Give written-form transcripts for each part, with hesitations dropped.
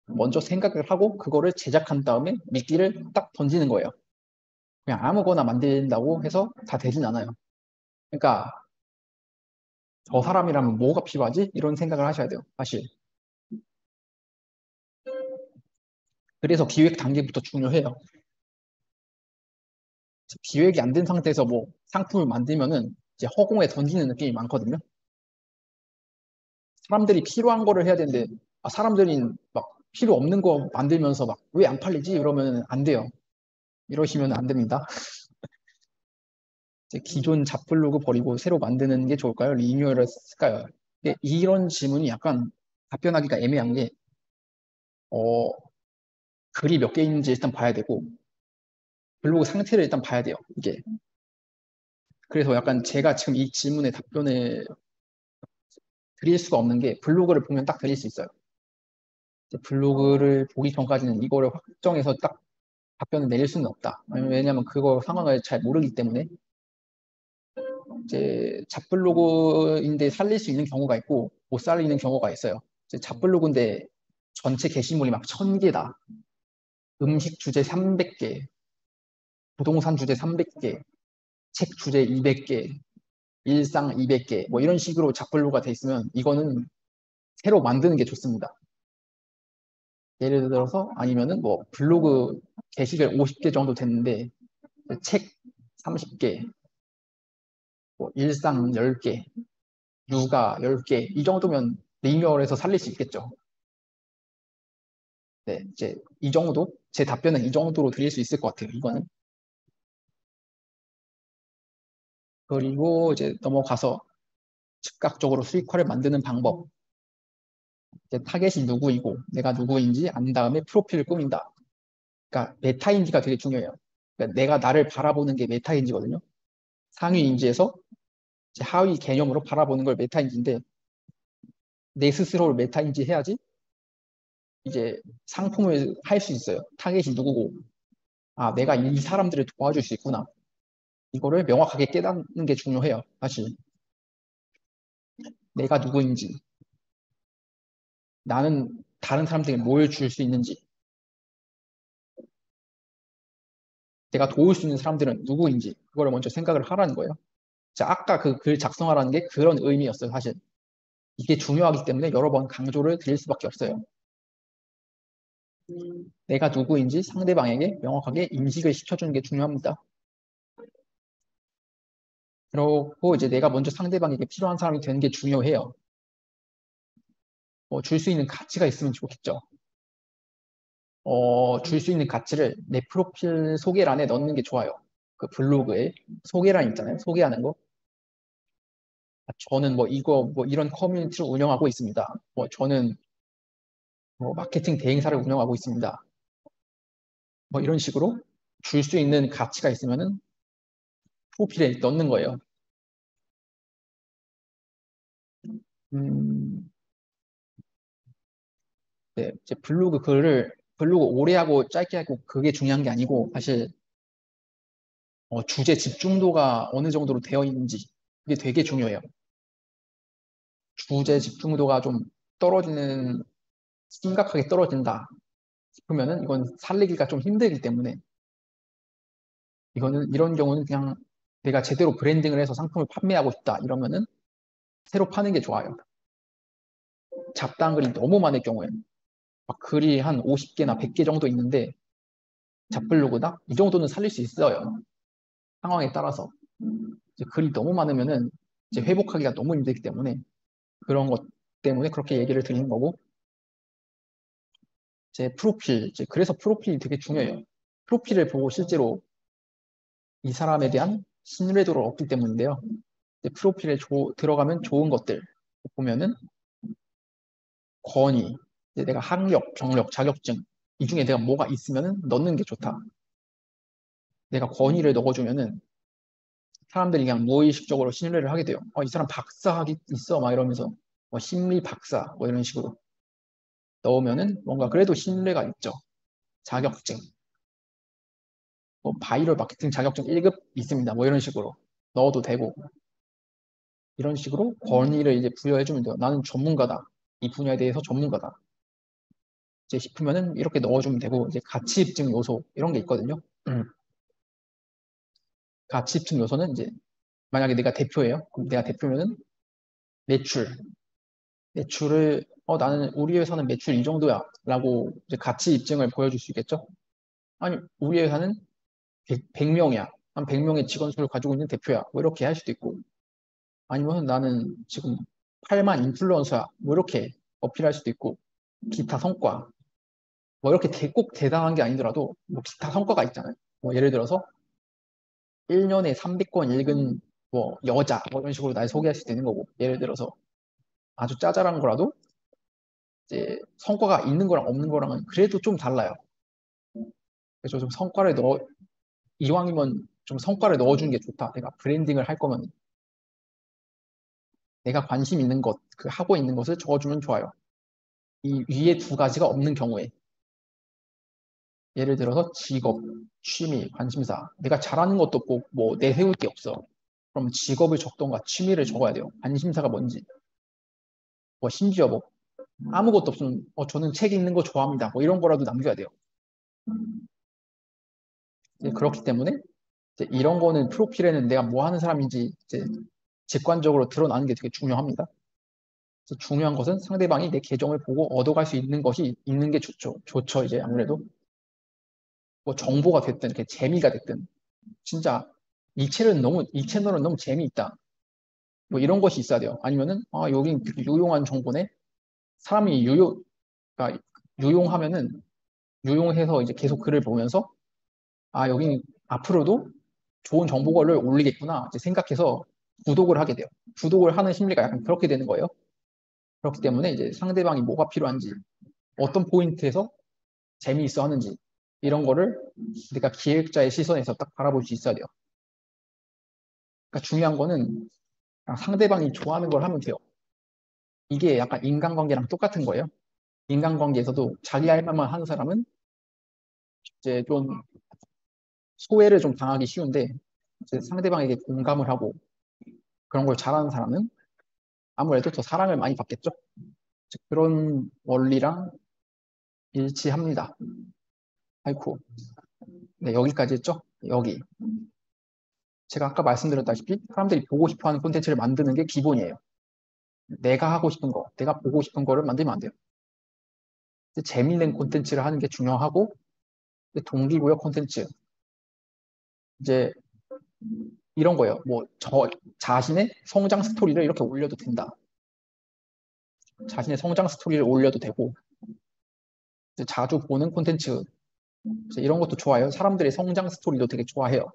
먼저 생각을 하고 그거를 제작한 다음에 미끼를 딱 던지는 거예요. 그냥 아무거나 만든다고 해서 다 되진 않아요. 그러니까 저 사람이라면 뭐가 필요하지? 이런 생각을 하셔야 돼요. 사실. 그래서 기획 단계부터 중요해요. 기획이 안 된 상태에서 뭐 상품을 만들면은 이제 허공에 던지는 느낌이 많거든요. 사람들이 필요한 거를 해야 되는데 사람들이 막 필요 없는 거 만들면서 막 왜 안 팔리지? 이러면 안 돼요. 이러시면 안 됩니다. 이제 기존 잡블로그 버리고 새로 만드는 게 좋을까요? 리뉴얼을 쓸까요? 근데 이런 질문이 약간 답변하기가 애매한 게 어, 글이 몇 개인지 일단 봐야 되고 블로그 상태를 일단 봐야 돼요. 이게 그래서 약간 제가 지금 이 질문에 답변을 드릴 수가 없는 게 블로그를 보면 딱 드릴 수 있어요. 블로그를 보기 전까지는 이거를 확정해서 딱 답변을 내릴 수는 없다. 왜냐면 그거 상황을 잘 모르기 때문에 이제 잡블로그인데 살릴 수 있는 경우가 있고 못 살리는 경우가 있어요. 이제 잡블로그인데 전체 게시물이 막 1000개다. 음식 주제 300개, 부동산 주제 300개, 책 주제 200개, 일상 200개, 뭐 이런 식으로 잡블로그가 돼 있으면 이거는 새로 만드는 게 좋습니다. 예를 들어서 아니면은 뭐 블로그 게시글 50개 정도 됐는데 책 30개, 뭐 일상 10개, 육아 10개 이 정도면 리뉴얼해서 살릴 수 있겠죠. 네, 이제 이 정도 제 답변은 이 정도로 드릴 수 있을 것 같아요. 이거는 그리고 이제 넘어가서 즉각적으로 수익화를 만드는 방법. 이제 타겟이 누구이고 내가 누구인지 안 다음에 프로필을 꾸민다. 그러니까 메타인지가 되게 중요해요. 그러니까 내가 나를 바라보는 게 메타인지거든요. 상위 인지에서 이제 하위 개념으로 바라보는 걸 메타인지인데 내 스스로를 메타인지 해야지 이제 상품을 할 수 있어요. 타겟이 누구고 내가 이 사람들을 도와줄 수 있구나. 이거를 명확하게 깨닫는 게 중요해요. 사실 내가 누구인지 나는 다른 사람들에게 뭘 줄 수 있는지 내가 도울 수 있는 사람들은 누구인지 그거를 먼저 생각을 하라는 거예요. 자, 아까 그 글 작성하라는 게 그런 의미였어요. 사실 이게 중요하기 때문에 여러 번 강조를 드릴 수밖에 없어요. 내가 누구인지 상대방에게 명확하게 인식을 시켜주는 게 중요합니다. 그리고 이제 내가 먼저 상대방에게 필요한 사람이 되는 게 중요해요. 줄 수 있는 가치가 있으면 좋겠죠. 줄 수 있는 가치를 내 프로필 소개란에 넣는 게 좋아요. 그 블로그에 소개란 있잖아요. 소개하는 거. 저는 뭐 이거 뭐 이런 커뮤니티를 운영하고 있습니다. 뭐 저는 뭐 마케팅 대행사를 운영하고 있습니다. 뭐 이런 식으로 줄 수 있는 가치가 있으면은 프로필에 넣는 거예요. 음, 네, 이제 블로그 오래 하고 짧게 하고 그게 중요한 게 아니고 사실 주제 집중도가 어느 정도로 되어 있는지 그게 되게 중요해요. 주제 집중도가 좀 떨어지는 심각하게 떨어진다 싶으면은 이건 살리기가 좀 힘들기 때문에 이거는 이런 경우는 그냥 내가 제대로 브랜딩을 해서 상품을 판매하고 싶다 이러면은 새로 파는 게 좋아요. 잡다한 글이 너무 많을 경우에 막 글이 한 50개나 100개 정도 있는데 잡블로그다? 이 정도는 살릴 수 있어요. 상황에 따라서. 이제 글이 너무 많으면은 이제 회복하기가 너무 힘들기 때문에 그런 것 때문에 그렇게 얘기를 드리는 거고 제 프로필, 이제 그래서 프로필이 되게 중요해요. 프로필을 보고 실제로 이 사람에 대한 신뢰도를 얻기 때문인데요. 이제 프로필에 들어가면 좋은 것들 보면은 권위, 이제 내가 학력, 경력, 자격증 이 중에 내가 뭐가 있으면은 넣는 게 좋다. 내가 권위를 넣어주면은 사람들이 그냥 무의식적으로 신뢰를 하게 돼요. 이 사람 박사학위 있어 막 이러면서 뭐 심리 박사 뭐 이런 식으로 넣으면은 뭔가 그래도 신뢰가 있죠. 자격증, 뭐 바이럴 마케팅 자격증 1급 있습니다. 뭐 이런 식으로 넣어도 되고 이런 식으로 권위를 이제 부여해주면 돼요. 나는 전문가다. 이 분야에 대해서 전문가다. 이제 싶으면은 이렇게 넣어주면 되고, 이제 가치 입증 요소 이런 게 있거든요. 가치 입증 요소는 이제 만약에 내가 대표예요. 그럼 내가 대표면은 매출, 매출을 나는 우리 회사는 매출 이 정도야 라고 이제 가치 입증을 보여줄 수 있겠죠. 아니 우리 회사는 100명이야. 한 100명의 직원 수를 가지고 있는 대표야. 뭐 이렇게 할 수도 있고 아니면 나는 지금 8만 인플루언서야. 뭐 이렇게 어필할 수도 있고 기타 성과 뭐 이렇게 꼭 대단한 게 아니더라도 뭐 기타 성과가 있잖아요. 뭐 예를 들어서 1년에 300권 읽은 뭐 여자 뭐 이런 식으로 날 소개할 수도 있는 거고 예를 들어서 아주 짜잘한 거라도 이제 성과가 있는 거랑 없는 거랑은 그래도 좀 달라요. 그래서 좀 성과를 이왕이면 좀 성과를 넣어주는 게 좋다. 내가 브랜딩을 할 거면 내가 관심 있는 것, 그 하고 있는 것을 적어주면 좋아요. 이 위에 두 가지가 없는 경우에 예를 들어서 직업, 취미, 관심사 내가 잘하는 것도 꼭 뭐 내세울 게 없어. 그럼 직업을 적던가 취미를 적어야 돼요. 관심사가 뭔지. 뭐 심지어 뭐 아무것도 없으면 저는 책 읽는 거 좋아합니다. 뭐 이런 거라도 남겨야 돼요. 그렇기 때문에 이제 이런 거는 프로필에는 내가 뭐 하는 사람인지 이제 직관적으로 드러나는 게 되게 중요합니다. 그래서 중요한 것은 상대방이 내 계정을 보고 얻어갈 수 있는 것이 있는 게 좋죠. 좋죠, 이제 아무래도. 뭐 정보가 됐든, 이렇게 재미가 됐든, 진짜 이 채널은 너무 재미있다. 뭐 이런 것이 있어야 돼요. 아니면은, 여기 되게 유용한 정보네? 사람이 그러니까 유용하면은, 유용해서 이제 계속 글을 보면서, 여기 앞으로도 좋은 정보를 올리겠구나. 이제 생각해서 구독을 하게 돼요. 구독을 하는 심리가 약간 그렇게 되는 거예요. 그렇기 때문에 이제 상대방이 뭐가 필요한지, 어떤 포인트에서 재미있어 하는지, 이런 거를 내가 기획자의 시선에서 딱 바라볼 수 있어야 돼요. 그러니까 중요한 거는 그냥 상대방이 좋아하는 걸 하면 돼요. 이게 약간 인간관계랑 똑같은 거예요. 인간관계에서도 자기 할 말만 하는 사람은 이제 좀 소외를 좀 당하기 쉬운데 이제 상대방에게 공감을 하고 그런 걸 잘하는 사람은 아무래도 더 사랑을 많이 받겠죠. 그런 원리랑 일치합니다. 아이쿠. 네, 여기까지 했죠? 여기. 제가 아까 말씀드렸다시피 사람들이 보고 싶어 하는 콘텐츠를 만드는 게 기본이에요. 내가 하고 싶은 거, 내가 보고 싶은 거를 만들면 안 돼요. 재밌는 콘텐츠를 하는 게 중요하고 동기부여 콘텐츠 이제 이런 거예요. 뭐 저 자신의 성장 스토리를 이렇게 올려도 된다. 자신의 성장 스토리를 올려도 되고 자주 보는 콘텐츠 이런 것도 좋아요. 사람들의 성장 스토리도 되게 좋아해요.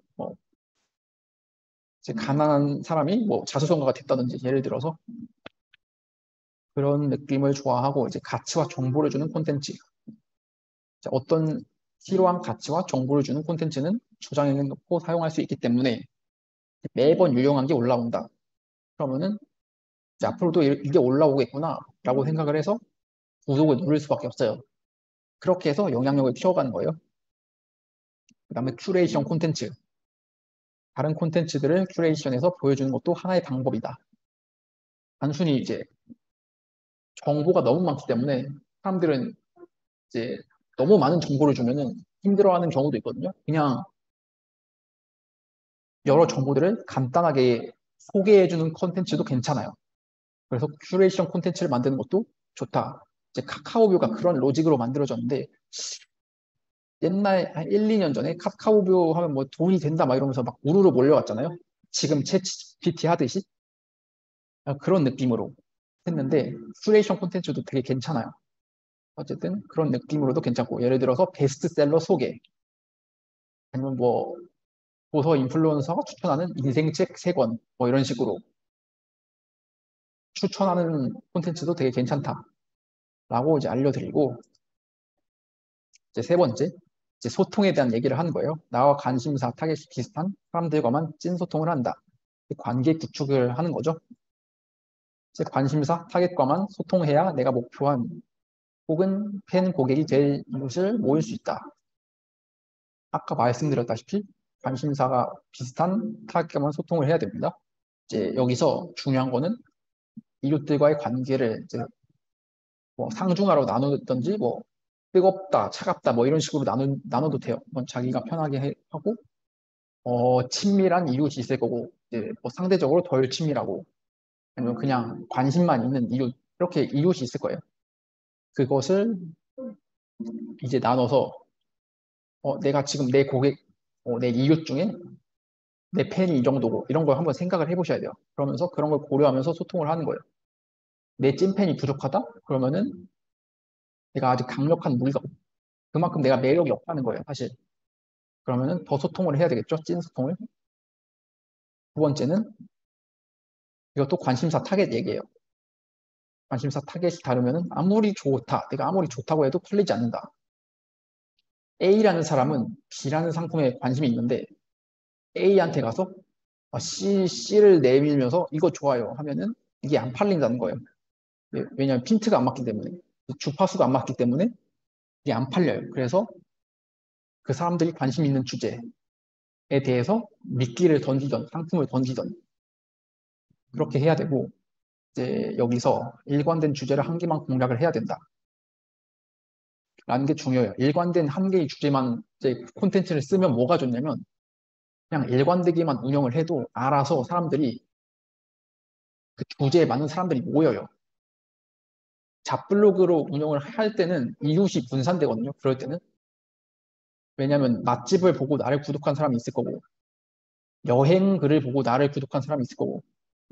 이제 가난한 사람이 뭐 자수성가가 됐다든지 예를 들어서 그런 느낌을 좋아하고 이제 가치와 정보를 주는 콘텐츠 어떤 필요한 가치와 정보를 주는 콘텐츠는 저장해 놓고 사용할 수 있기 때문에 매번 유용한 게 올라온다. 그러면은 이제 앞으로도 이게 올라오겠구나 라고 생각을 해서 구독을 누를 수밖에 없어요. 그렇게 해서 영향력을 키워가는 거예요. 그 다음에 큐레이션 콘텐츠. 다른 콘텐츠들을 큐레이션해서 보여주는 것도 하나의 방법이다. 단순히 이제 정보가 너무 많기 때문에 사람들은 이제 너무 많은 정보를 주면은 힘들어하는 경우도 있거든요. 그냥 여러 정보들을 간단하게 소개해주는 콘텐츠도 괜찮아요. 그래서 큐레이션 콘텐츠를 만드는 것도 좋다. 이제 카카오뷰가 그런 로직으로 만들어졌는데 옛날 한 1, 2년 전에 카카오뷰 하면 뭐 돈이 된다 막 이러면서 막 우르르 몰려왔잖아요. 지금 챗 GPT 하듯이 그런 느낌으로 했는데 큐레이션 콘텐츠도 되게 괜찮아요. 어쨌든 그런 느낌으로도 괜찮고 예를 들어서 베스트셀러 소개 아니면 뭐 도서 인플루언서가 추천하는 인생책 3권 뭐 이런 식으로 추천하는 콘텐츠도 되게 괜찮다라고 이제 알려드리고 이제 세 번째 이제 소통에 대한 얘기를 하는 거예요. 나와 관심사 타겟이 비슷한 사람들과만 찐 소통을 한다. 관계 구축을 하는 거죠. 이제 관심사 타겟과만 소통해야 내가 목표한 혹은 팬 고객이 될 이웃을 모을 수 있다. 아까 말씀드렸다시피 관심사가 비슷한 타겟과만 소통을 해야 됩니다. 이제 여기서 중요한 거는 이웃들과의 관계를 이제 뭐 상중하로 나누든지 뭐 뜨겁다, 차갑다, 뭐 이런 식으로 나눠도 돼요. 뭐 자기가 편하게 하고, 친밀한 이웃이 있을 거고, 이제 뭐 상대적으로 덜 친밀하고, 아니면 그냥 관심만 있는 이웃, 이렇게 이웃이 있을 거예요. 그것을 이제 나눠서, 내가 지금 내 고객, 내 이웃 중에 내 팬이 이 정도고, 이런 걸 한번 생각을 해보셔야 돼요. 그러면서 그런 걸 고려하면서 소통을 하는 거예요. 내 찐팬이 부족하다? 그러면은 내가 아직 강력한 무기가 없, 그만큼 내가 매력이 없다는 거예요, 사실. 그러면은 더 소통을 해야 되겠죠? 찐 소통을. 두 번째는 이것도 관심사 타겟 얘기예요. 관심사 타겟이 다르면은 아무리 좋다, 내가 아무리 좋다고 해도 팔리지 않는다. A라는 사람은 B라는 상품에 관심이 있는데 A한테 가서 C를 내밀면서 이거 좋아요 하면은 이게 안 팔린다는 거예요. 왜냐하면 핀트가 안 맞기 때문에, 주파수가 안 맞기 때문에 이게 안 팔려요. 그래서 그 사람들이 관심 있는 주제에 대해서 미끼를 던지던, 상품을 던지던 그렇게 해야 되고, 이제 여기서 일관된 주제를 한 개만 공략을 해야 된다. 라는 게 중요해요. 일관된 한 개의 주제만 이제 콘텐츠를 쓰면 뭐가 좋냐면 그냥 일관되게만 운영을 해도 알아서 사람들이 그 주제에 맞는 사람들이 모여요. 잡블로그로 운영을 할 때는 이웃이 분산되거든요. 그럴 때는. 왜냐하면 맛집을 보고 나를 구독한 사람이 있을 거고, 여행 글을 보고 나를 구독한 사람이 있을 거고,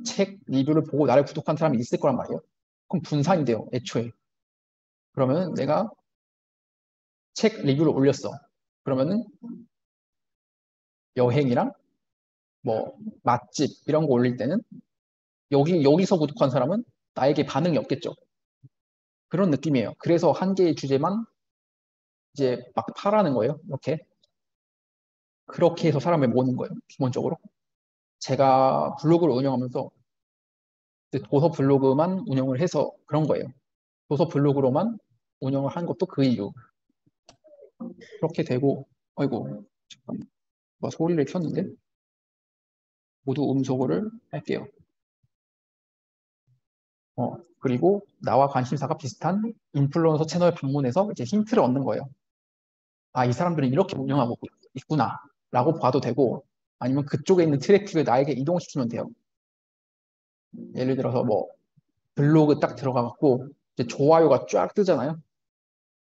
책 리뷰를 보고 나를 구독한 사람이 있을 거란 말이에요. 그럼 분산이 돼요, 애초에. 그러면 내가 책 리뷰를 올렸어. 그러면은 여행이랑 뭐 맛집 이런 거 올릴 때는 여기서 구독한 사람은 나에게 반응이 없겠죠. 그런 느낌이에요. 그래서 한 개의 주제만 이제 막 파라는 거예요. 이렇게. 그렇게 해서 사람을 모으는 거예요. 기본적으로. 제가 블로그를 운영하면서 도서 블로그만 운영을 해서 그런 거예요. 도서 블로그로만 운영을 한 것도 그 이유. 그렇게 되고, 아이고, 잠깐, 소리를 켰는데 모두 음소거를 할게요. 그리고 나와 관심사가 비슷한 인플루언서 채널 방문해서 이제 힌트를 얻는 거예요. 아, 이 사람들은 이렇게 운영하고 있구나. 라고 봐도 되고, 아니면 그쪽에 있는 트래픽을 나에게 이동시키면 돼요. 예를 들어서 뭐, 블로그 딱 들어가갖고, 이제 좋아요가 쫙 뜨잖아요.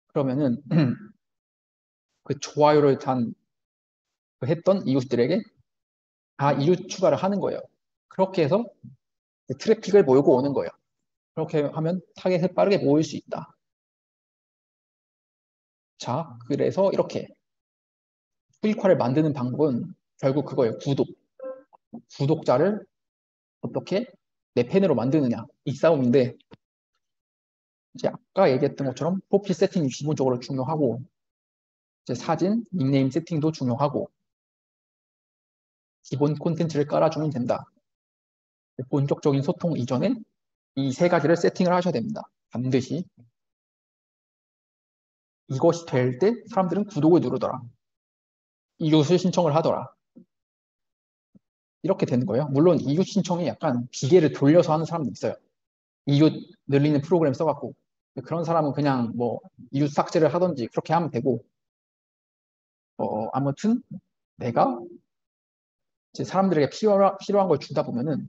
그러면은, 그 좋아요를 했던 이웃들에게 다 이웃 추가를 하는 거예요. 그렇게 해서 트래픽을 몰고 오는 거예요. 그렇게 하면 타겟을 빠르게 모을 수 있다. 자, 그래서 이렇게 수익화를 만드는 방법은 결국 그거예요. 구독자를 어떻게 내 팬으로 만드느냐. 이 싸움인데, 이제 아까 얘기했던 것처럼 프로필 세팅이 기본적으로 중요하고, 이제 사진, 닉네임 세팅도 중요하고, 기본 콘텐츠를 깔아주면 된다. 본격적인 소통 이전에 이 세 가지를 세팅을 하셔야 됩니다. 반드시. 이것이 될 때 사람들은 구독을 누르더라. 이웃을 신청을 하더라. 이렇게 되는 거예요. 물론 이웃 신청이 약간 기계를 돌려서 하는 사람도 있어요. 이웃 늘리는 프로그램 써갖고. 그런 사람은 그냥 뭐 이웃 삭제를 하든지 그렇게 하면 되고, 아무튼 내가 이제 사람들에게 필요한 걸 주다 보면은,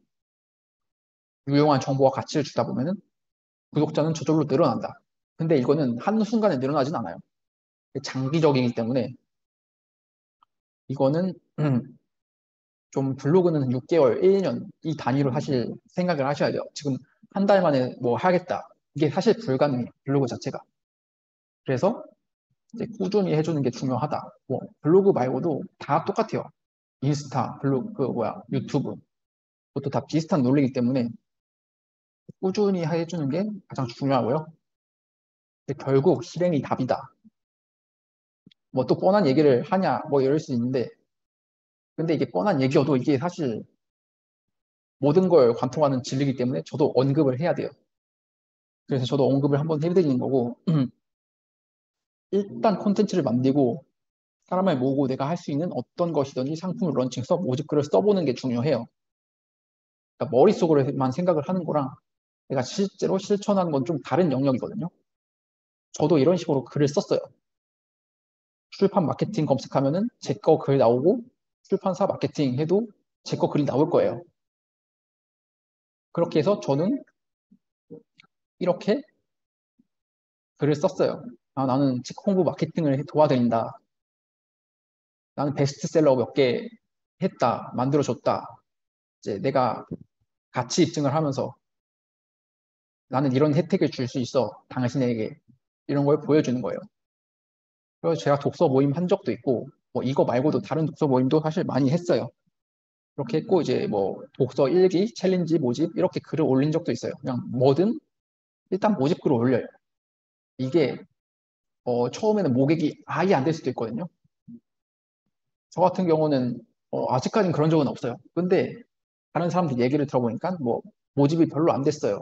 유용한 정보와 가치를 주다 보면은 구독자는 저절로 늘어난다. 근데 이거는 한순간에 늘어나진 않아요. 장기적이기 때문에 이거는 좀 블로그는 6개월, 1년 이 단위로 사실 생각을 하셔야 돼요. 지금 한 달 만에 뭐 하겠다. 이게 사실 불가능해요. 블로그 자체가. 그래서 이제 꾸준히 해주는 게 중요하다. 뭐 블로그 말고도 다 똑같아요. 인스타, 블로그, 유튜브. 그것도 다 비슷한 논리이기 때문에 꾸준히 해주는 게 가장 중요하고요. 근데 결국 실행이 답이다. 뭐 또 뻔한 얘기를 하냐, 뭐 이럴 수 있는데, 근데 이게 뻔한 얘기여도 이게 사실 모든 걸 관통하는 진리이기 때문에 저도 언급을 해야 돼요. 그래서 저도 언급을 한번 해드리는 거고, 일단 콘텐츠를 만들고 사람을 모으고 내가 할 수 있는 어떤 것이든지 상품을 런칭해서 모집글을 써보는 게 중요해요. 그러니까 머릿속으로만 생각을 하는 거랑 내가 실제로 실천하는 건 좀 다른 영역이거든요. 저도 이런 식으로 글을 썼어요. 출판 마케팅 검색하면은 제 거 글 나오고 출판사 마케팅 해도 제 거 글이 나올 거예요. 그렇게 해서 저는 이렇게 글을 썼어요. 아, 나는 책 홍보 마케팅을 도와드린다. 나는 베스트셀러 몇 개 했다. 만들어줬다. 이제 내가 가치 입증을 하면서 나는 이런 혜택을 줄 수 있어. 당신에게. 이런 걸 보여주는 거예요. 그래서 제가 독서 모임 한 적도 있고, 뭐 이거 말고도 다른 독서 모임도 사실 많이 했어요. 그렇게 했고, 이제 뭐 독서 일기, 챌린지, 모집, 이렇게 글을 올린 적도 있어요. 그냥 뭐든 일단 모집 글을 올려요. 이게 처음에는 모객이 아예 안 될 수도 있거든요. 저 같은 경우는 아직까지는 그런 적은 없어요. 근데 다른 사람들 얘기를 들어보니까 뭐 모집이 별로 안 됐어요.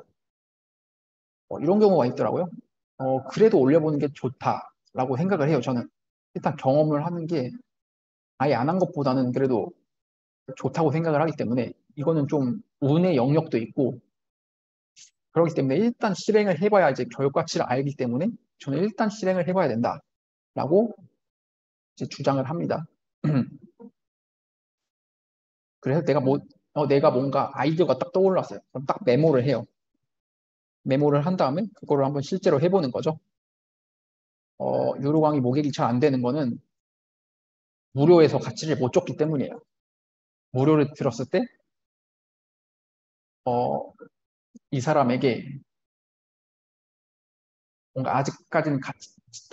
이런 경우가 있더라고요. 그래도 올려보는 게 좋다라고 생각을 해요, 저는. 일단 경험을 하는 게 아예 안 한 것보다는 그래도 좋다고 생각을 하기 때문에 이거는 좀 운의 영역도 있고 그렇기 때문에 일단 실행을 해봐야 이제 결과치를 알기 때문에 저는 일단 실행을 해봐야 된다라고 이제 주장을 합니다. 그래서 내가 뭔가 아이디어가 딱 떠올랐어요. 그럼 딱 메모를 해요. 메모를 한 다음에 그거를 한번 실제로 해보는 거죠. 유료 강의 모객이 잘 안 되는 거는 무료에서 가치를 못 줬기 때문이에요. 무료를 들었을 때, 어, 이 사람에게 뭔가 아직까지는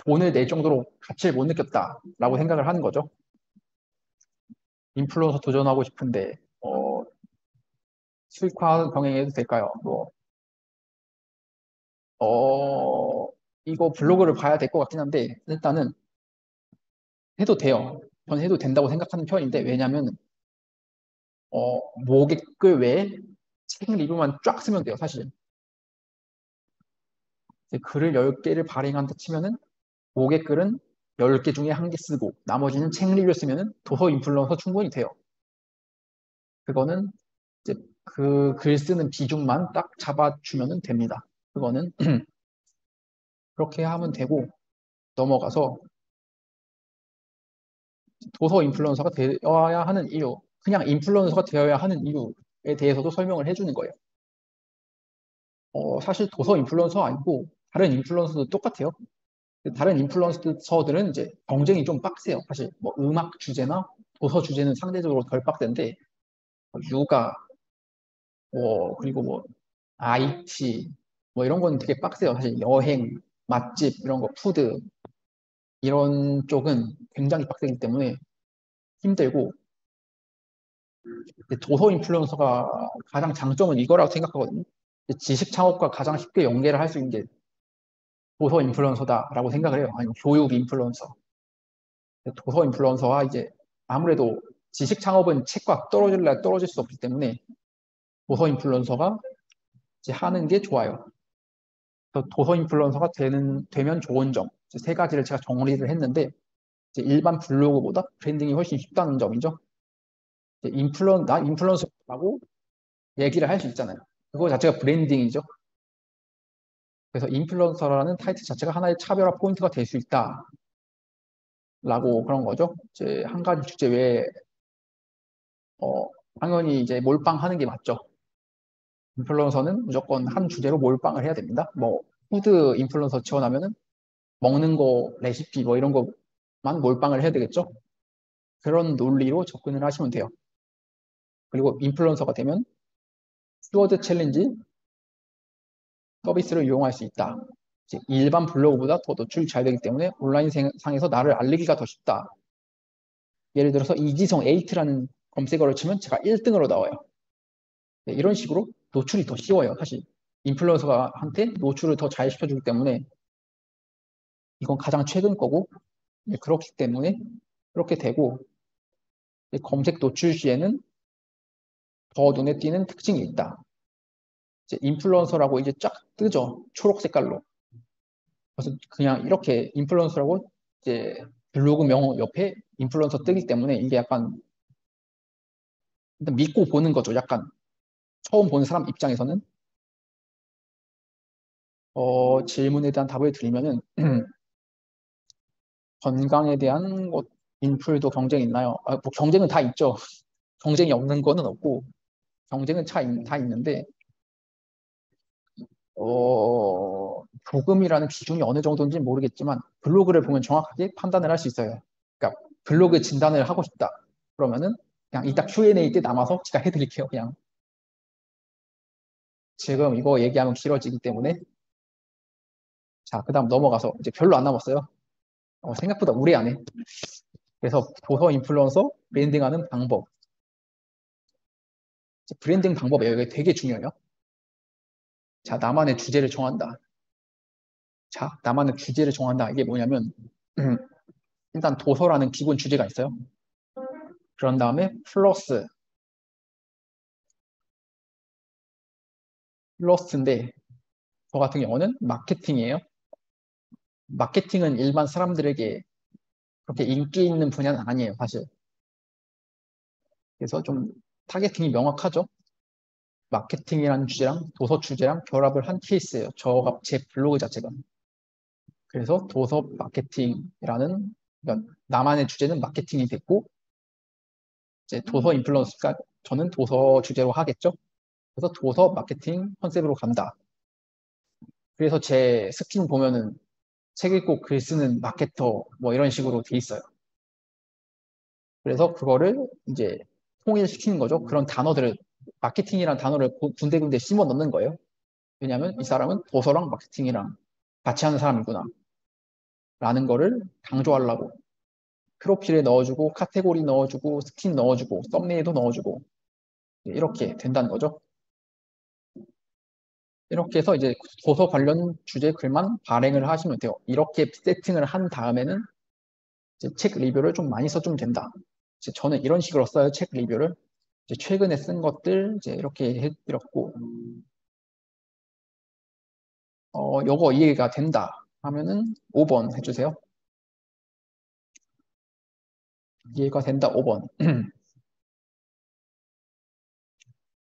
돈을 낼 정도로 가치를 못 느꼈다라고 생각을 하는 거죠. 인플루언서 도전하고 싶은데, 수익화 병행해도 될까요? 어, 이거 블로그를 봐야 될 것 같긴 한데, 일단은 해도 돼요. 저는 해도 된다고 생각하는 편인데, 왜냐면, 모객글 외에 책 리뷰만 쫙 쓰면 돼요, 사실. 이제 글을 10개를 발행한다 치면은, 모객글은 10개 중에 한 개 쓰고, 나머지는 책 리뷰 쓰면은 도서 인플루언서 충분히 돼요. 그거는 이제 그 글 쓰는 비중만 딱 잡아주면 됩니다. 그거는 그렇게 하면 되고, 넘어가서 도서 인플루언서가 되어야 하는 이유, 그냥 인플루언서가 되어야 하는 이유에 대해서도 설명을 해주는 거예요. 사실 도서 인플루언서 아니고 다른 인플루언서도 똑같아요. 다른 인플루언서들은 이제 경쟁이 좀 빡세요. 사실 뭐 음악 주제나 도서 주제는 상대적으로 덜 빡센데 육아, 그리고 뭐 IT 뭐 이런 건 되게 빡세요. 사실 여행, 맛집 이런 거, 푸드 이런 쪽은 굉장히 빡세기 때문에 힘들고 도서 인플루언서가 가장 장점은 이거라고 생각하거든요. 지식 창업과 가장 쉽게 연계를 할 수 있는 게 도서 인플루언서다라고 생각을 해요. 아니면 교육 인플루언서. 도서 인플루언서와 이제 아무래도 지식 창업은 책과 떨어질래 떨어질 수 없기 때문에 도서 인플루언서가 이제 하는 게 좋아요. 그래서 도서 인플루언서가 되면 좋은 점. 세 가지를 제가 정리를 했는데 이제 일반 블로그보다 브랜딩이 훨씬 쉽다는 점이죠. 난 인플루언서라고 얘기를 할 수 있잖아요. 그거 자체가 브랜딩이죠. 그래서 인플루언서라는 타이틀 자체가 하나의 차별화 포인트가 될 수 있다라고 그런 거죠. 이제 한 가지 주제 외에 당연히 이제 몰빵하는 게 맞죠. 인플루언서는 무조건 한 주제로 몰빵을 해야 됩니다. 뭐 푸드 인플루언서 지원하면은 먹는 거 레시피 뭐 이런 거만 몰빵을 해야 되겠죠. 그런 논리로 접근을 하시면 돼요. 그리고 인플루언서가 되면 스튜어드 챌린지 서비스를 이용할 수 있다. 이제 일반 블로그보다 더 노출이 잘 되기 때문에 온라인 상에서 나를 알리기가 더 쉽다. 예를 들어서 이지성 에이트라는 검색어를 치면 제가 1등으로 나와요. 네, 이런 식으로 노출이 더 쉬워요. 사실 인플루언서가 한테 노출을 더 잘 시켜주기 때문에 이건 가장 최근 거고 그렇기 때문에 그렇게 되고 검색 노출 시에는 더 눈에 띄는 특징이 있다. 이제 인플루언서라고 이제 쫙 뜨죠. 초록 색깔로. 그래서 그냥 이렇게 인플루언서라고 이제 블로그 명호 옆에 인플루언서 뜨기 때문에 이게 약간 일단 믿고 보는 거죠. 약간 처음 보는 사람 입장에서는 질문에 대한 답을 드리면은 건강에 대한 인풀도 경쟁이 있나요? 뭐 경쟁은 다 있죠. 경쟁이 없는 거는 없고 경쟁은 다 있는데 조금이라는 기준이 어느 정도인지 모르겠지만 블로그를 보면 정확하게 판단을 할 수 있어요. 그러니까 블로그 진단을 하고 싶다. 그러면은 그냥 이따 Q&A 때 남아서 제가 해드릴게요. 그냥 지금 이거 얘기하면 길어지기 때문에 자, 그다음 넘어가서 이제 별로 안 남았어요. 생각보다 오래 안 해. 그래서 도서 인플루언서 브랜딩하는 방법. 브랜딩 방법이에요. 이게 되게 중요해요. 자, 나만의 주제를 정한다. 자, 나만의 주제를 정한다. 이게 뭐냐면 일단 도서라는 기본 주제가 있어요. 그런 다음에 플러스인데 저 같은 경우는 마케팅이에요. 마케팅은 일반 사람들에게 그렇게 인기 있는 분야는 아니에요, 사실. 그래서 좀 타겟팅이 명확하죠. 마케팅이라는 주제랑 도서 주제랑 결합을 한 케이스예요. 제 블로그 자체가. 그래서 도서 마케팅이라는 그러니까 나만의 주제는 마케팅이 됐고 이제 도서 인플루언서가 저는 도서 주제로 하겠죠. 그래서 도서 마케팅 컨셉으로 간다. 그래서 제 스킨 보면은 책 읽고 글 쓰는 마케터 뭐 이런 식으로 돼 있어요. 그래서 그거를 이제 통일시키는 거죠. 그런 단어들을 마케팅이라는 단어를 군데군데 심어 넣는 거예요. 왜냐하면 이 사람은 도서랑 마케팅이랑 같이 하는 사람이구나 라는 거를 강조하려고 프로필에 넣어주고 카테고리 넣어주고 스킨 넣어주고 썸네일도 넣어주고 이렇게 된다는 거죠. 이렇게 해서 이제 도서 관련 주제 글만 발행을 하시면 돼요. 이렇게 세팅을 한 다음에는 이제 책 리뷰를 좀 많이 써주면 된다. 이제 저는 이런 식으로 써요. 책 리뷰를. 이제 최근에 쓴 것들 이제 이렇게 해드렸고 요거 이해가 된다 하면은 5번 해주세요. 이해가 된다 5번.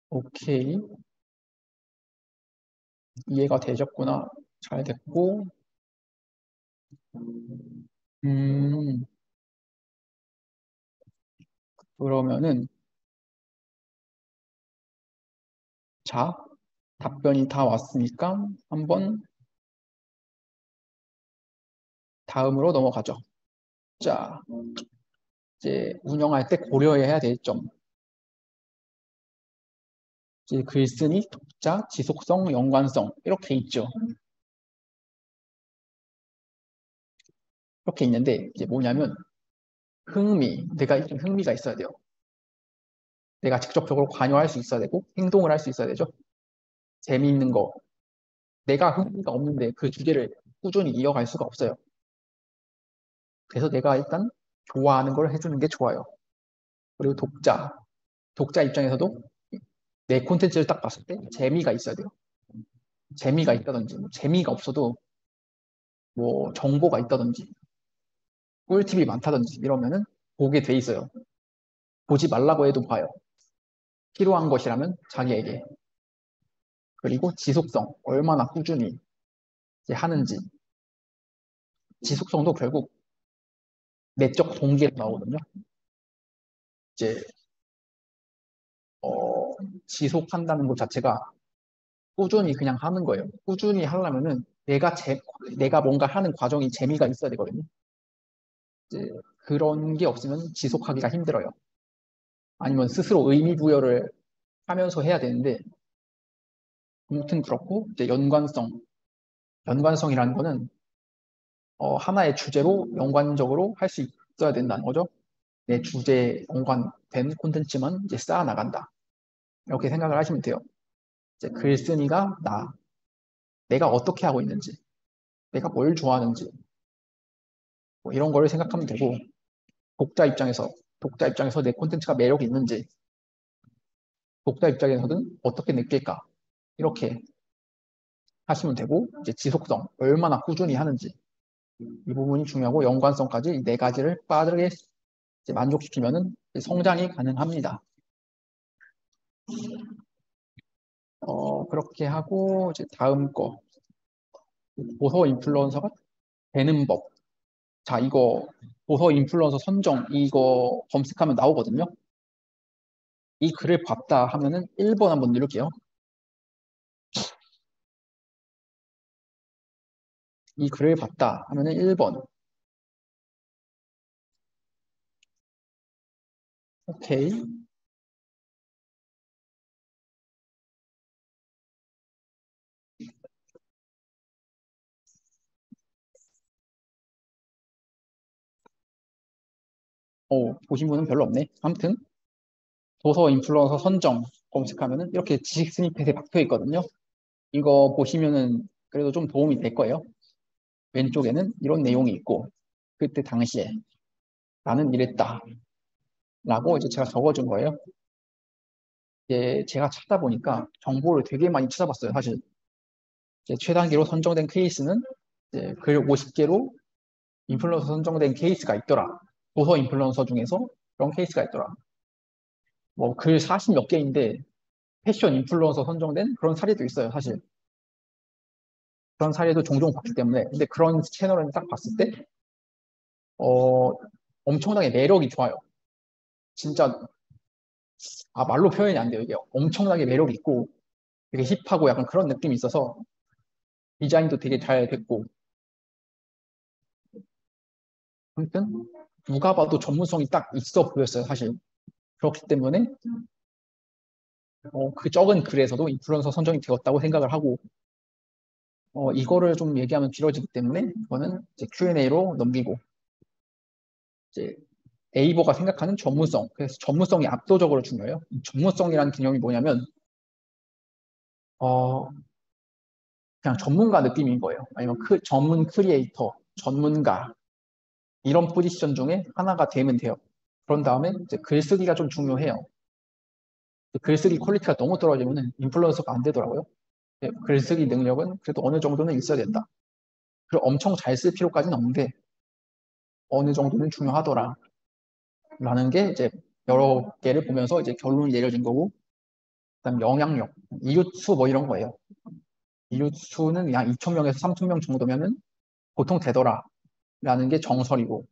오케이. 이해가 되셨구나. 잘 됐고. 음, 그러면은 자, 답변이 다 왔으니까 한번 다음으로 넘어가죠. 자, 이제 운영할 때 고려해야 될 점. 이제 글쓰기, 독자, 지속성, 연관성 이렇게 있죠. 이렇게 있는데 이제 뭐냐면 내가 좀 흥미가 있어야 돼요. 내가 직접적으로 관여할 수 있어야 되고 행동을 할 수 있어야 되죠. 재미있는 거. 내가 흥미가 없는데 그 주제를 꾸준히 이어갈 수가 없어요. 그래서 내가 일단 좋아하는 걸 해주는 게 좋아요. 그리고 독자 입장에서도 내 콘텐츠를 딱 봤을 때 재미가 있어야 돼요. 재미가 있다든지, 뭐 재미가 없어도 뭐 정보가 있다든지, 꿀팁이 많다든지 이러면은 보게 돼 있어요. 보지 말라고 해도 봐요. 필요한 것이라면 자기에게. 그리고 지속성, 얼마나 꾸준히 이제 하는지. 지속성도 결국 내적 동기로 나오거든요. 이제 지속한다는 것 자체가 꾸준히 그냥 하는 거예요. 꾸준히 하려면은 내가 뭔가 하는 과정이 재미가 있어야 되거든요. 이제 그런 게 없으면 지속하기가 힘들어요. 아니면 스스로 의미 부여를 하면서 해야 되는데 아무튼 그렇고 이제 연관성이라는 거는 하나의 주제로 연관적으로 할 수 있어야 된다는 거죠. 내 주제에 연관된 콘텐츠만 이제 쌓아 나간다. 이렇게 생각을 하시면 돼요. 이제 글쓴이가 내가 어떻게 하고 있는지, 내가 뭘 좋아하는지 뭐 이런 거를 생각하면 되고 독자 입장에서 내 콘텐츠가 매력이 있는지, 독자 입장에서는 어떻게 느낄까 이렇게 하시면 되고 이제 지속성 얼마나 꾸준히 하는지 이 부분이 중요하고 연관성까지 이 네 가지를 빠르게 이제 만족시키면은 성장이 가능합니다. 그렇게 하고 이제 다음 거 도서 인플루언서가 되는 법. 자, 이거 도서 인플루언서 선정 이거 검색하면 나오거든요. 이 글을 봤다 하면은 1번 한번 누를게요. 이 글을 봤다 하면은 1번. 오케이. 보신 분은 별로 없네. 아무튼 도서 인플루언서 선정 검색하면은 이렇게 지식 스니펫에 박혀 있거든요. 이거 보시면은 그래도 좀 도움이 될 거예요. 왼쪽에는 이런 내용이 있고 그때 당시에 나는 이랬다 라고 이제 제가 적어준 거예요. 이제 제가 찾아보니까 정보를 되게 많이 찾아봤어요. 사실 이제 최단기로 선정된 케이스는 이제 글 50개로 인플루언서 선정된 케이스가 있더라. 도서 인플루언서 중에서 그런 케이스가 있더라. 뭐 글 40 몇 개인데 패션 인플루언서 선정된 그런 사례도 있어요. 사실 그런 사례도 종종 봤기 때문에. 근데 그런 채널을 딱 봤을 때 어, 엄청나게 매력이 좋아요. 진짜 말로 표현이 안 돼요. 이게 엄청나게 매력이 있고 되게 힙하고 약간 그런 느낌이 있어서 디자인도 되게 잘 됐고 아무튼 누가 봐도 전문성이 딱 있어 보였어요. 사실 그렇기 때문에 그 적은 글에서도 인플루언서 선정이 되었다고 생각을 하고 이거를 좀 얘기하면 길어지기 때문에 이거는 이제 Q&A로 넘기고 이제 네이버가 생각하는 전문성. 그래서 전문성이 압도적으로 중요해요. 이 전문성이라는 개념이 뭐냐면 어, 그냥 전문가 느낌인 거예요. 아니면 전문 크리에이터, 전문가 이런 포지션 중에 하나가 되면 돼요. 그런 다음에 이제 글쓰기가 좀 중요해요. 글쓰기 퀄리티가 너무 떨어지면 인플루언서가 안 되더라고요. 글쓰기 능력은 그래도 어느 정도는 있어야 된다. 그리고 엄청 잘 쓸 필요까지는 없는데 어느 정도는 중요하더라. 라는 게 이제 여러 개를 보면서 이제 결론이 내려진 거고, 그다음 영향력, 이웃수 뭐 이런 거예요. 이웃수는 그냥 2,000명에서 3,000명 정도면은 보통 되더라. 라는 게 정설이고,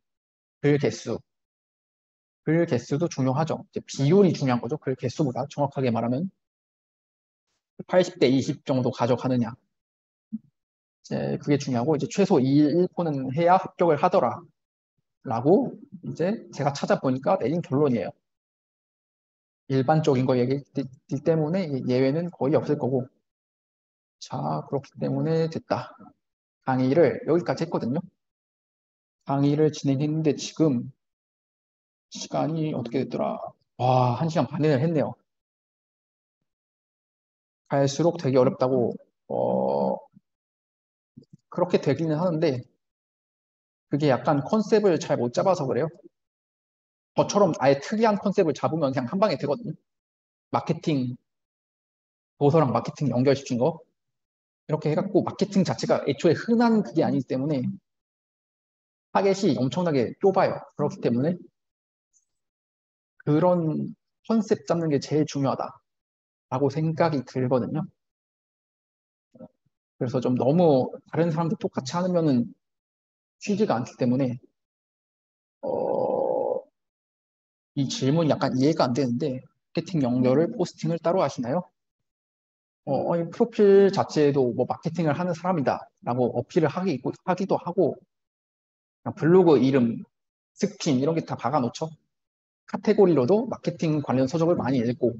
글 개수. 글 개수도 중요하죠. 이제 비율이 중요한 거죠. 글 개수보다 정확하게 말하면 80대 20 정도 가져가느냐. 이제 그게 중요하고, 이제 최소 2일 1포는 해야 합격을 하더라. 라고 이제 제가 찾아보니까 내린 결론이에요. 일반적인 거 얘기했기 때문에 예외는 거의 없을 거고. 자, 그렇기 때문에 됐다. 강의를 여기까지 했거든요. 강의를 진행했는데 지금 시간이 어떻게 됐더라? 와, 1시간 반을 했네요. 갈수록 되게 어렵다고, 그렇게 되기는 하는데, 그게 약간 컨셉을 잘 못 잡아서 그래요. 저처럼 아예 특이한 컨셉을 잡으면 그냥 한 방에 되거든요. 마케팅, 도서랑 마케팅 연결시킨 거. 이렇게 해갖고 마케팅 자체가 애초에 흔한 그게 아니기 때문에 타겟이 엄청나게 좁아요. 그렇기 때문에 그런 컨셉 잡는 게 제일 중요하다라고 생각이 들거든요. 그래서 좀 너무 다른 사람들 똑같이 하면은 쉬지가 않기 때문에 어, 이 질문이 약간 이해가 안 되는데 마케팅 연결을 포스팅을 따로 하시나요? 이 프로필 자체에도 뭐 마케팅을 하는 사람이다라고 어필을 하기도 하고 그냥 블로그 이름, 스킨 이런 게 다 박아놓죠. 카테고리로도 마케팅 관련 서적을 많이 읽고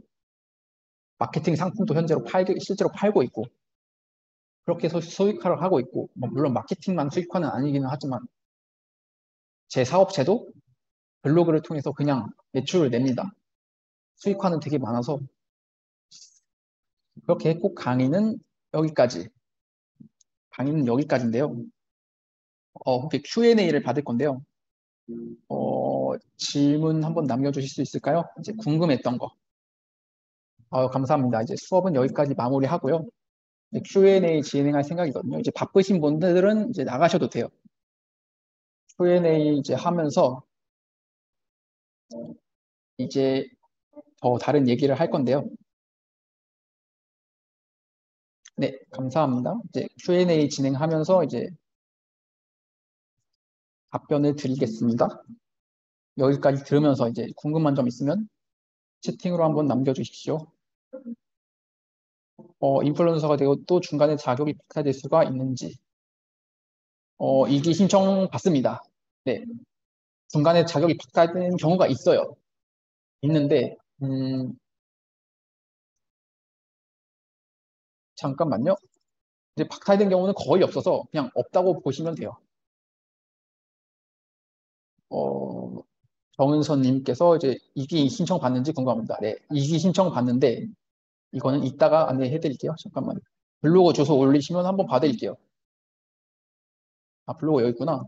마케팅 상품도 실제로 팔고 있고 그렇게 해서 수익화를 하고 있고 뭐 물론 마케팅만 수익화는 아니기는 하지만 제 사업체도 블로그를 통해서 그냥 매출을 냅니다. 수익화는 되게 많아서 그렇게 했고 여기까지 강의는 여기까지인데요. 혹시 Q&A를 받을 건데요. 질문 한번 남겨주실 수 있을까요? 이제 궁금했던 거. 감사합니다. 이제 수업은 여기까지 마무리하고요. Q&A 진행할 생각이거든요. 이제 바쁘신 분들은 이제 나가셔도 돼요. Q&A 이제 하면서 이제 더 다른 얘기를 할 건데요. 네, 감사합니다. 이제 Q&A 진행하면서 이제 답변을 드리겠습니다. 여기까지 들으면서 이제 궁금한 점 있으면 채팅으로 한번 남겨주십시오. 인플루언서가 되고 또 중간에 자격이 박탈될 수가 있는지. 이기 신청 받습니다. 네, 중간에 자격이 박탈되는 경우가 있어요. 있는데, 잠깐만요. 이제 박탈된 경우는 거의 없어서 그냥 없다고 보시면 돼요. 정은선님께서 이제 2기 신청 받는지 궁금합니다. 네, 2기 신청 받는데 이거는 이따가 안내해 드릴게요. 잠깐만요. 블로그 주소 올리시면 한번 봐드릴게요. 아, 블로그 여기 있구나.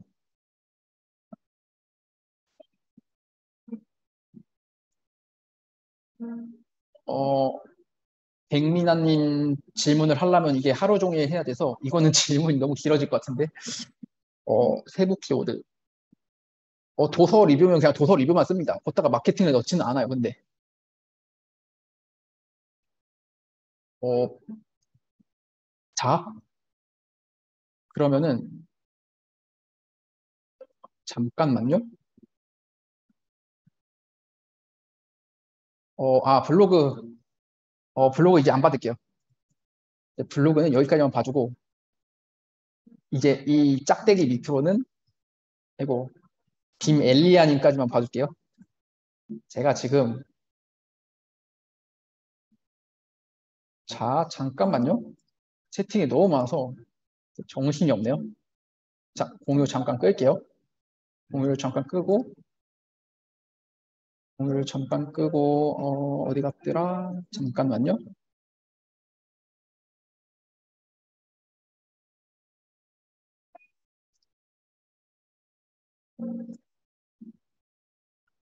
어, 백미나님 질문을 하려면 이게 하루 종일 해야 돼서 이거는 질문이 너무 길어질 것 같은데. 세부 키워드. 도서 리뷰면 그냥 도서 리뷰만 씁니다. 거기다가 마케팅을 넣지는 않아요. 근데 어, 자, 그러면은 잠깐만요. 블로그 이제 안 받을게요. 블로그는 여기까지만 봐주고 이제 이 짝대기 밑으로는 이거 김엘리아님까지만 봐줄게요. 제가 지금 잠깐만요. 채팅이 너무 많아서 정신이 없네요. 자, 공유 잠깐 끌게요. 공유를 잠깐 끄고 어디 갔더라? 잠깐만요.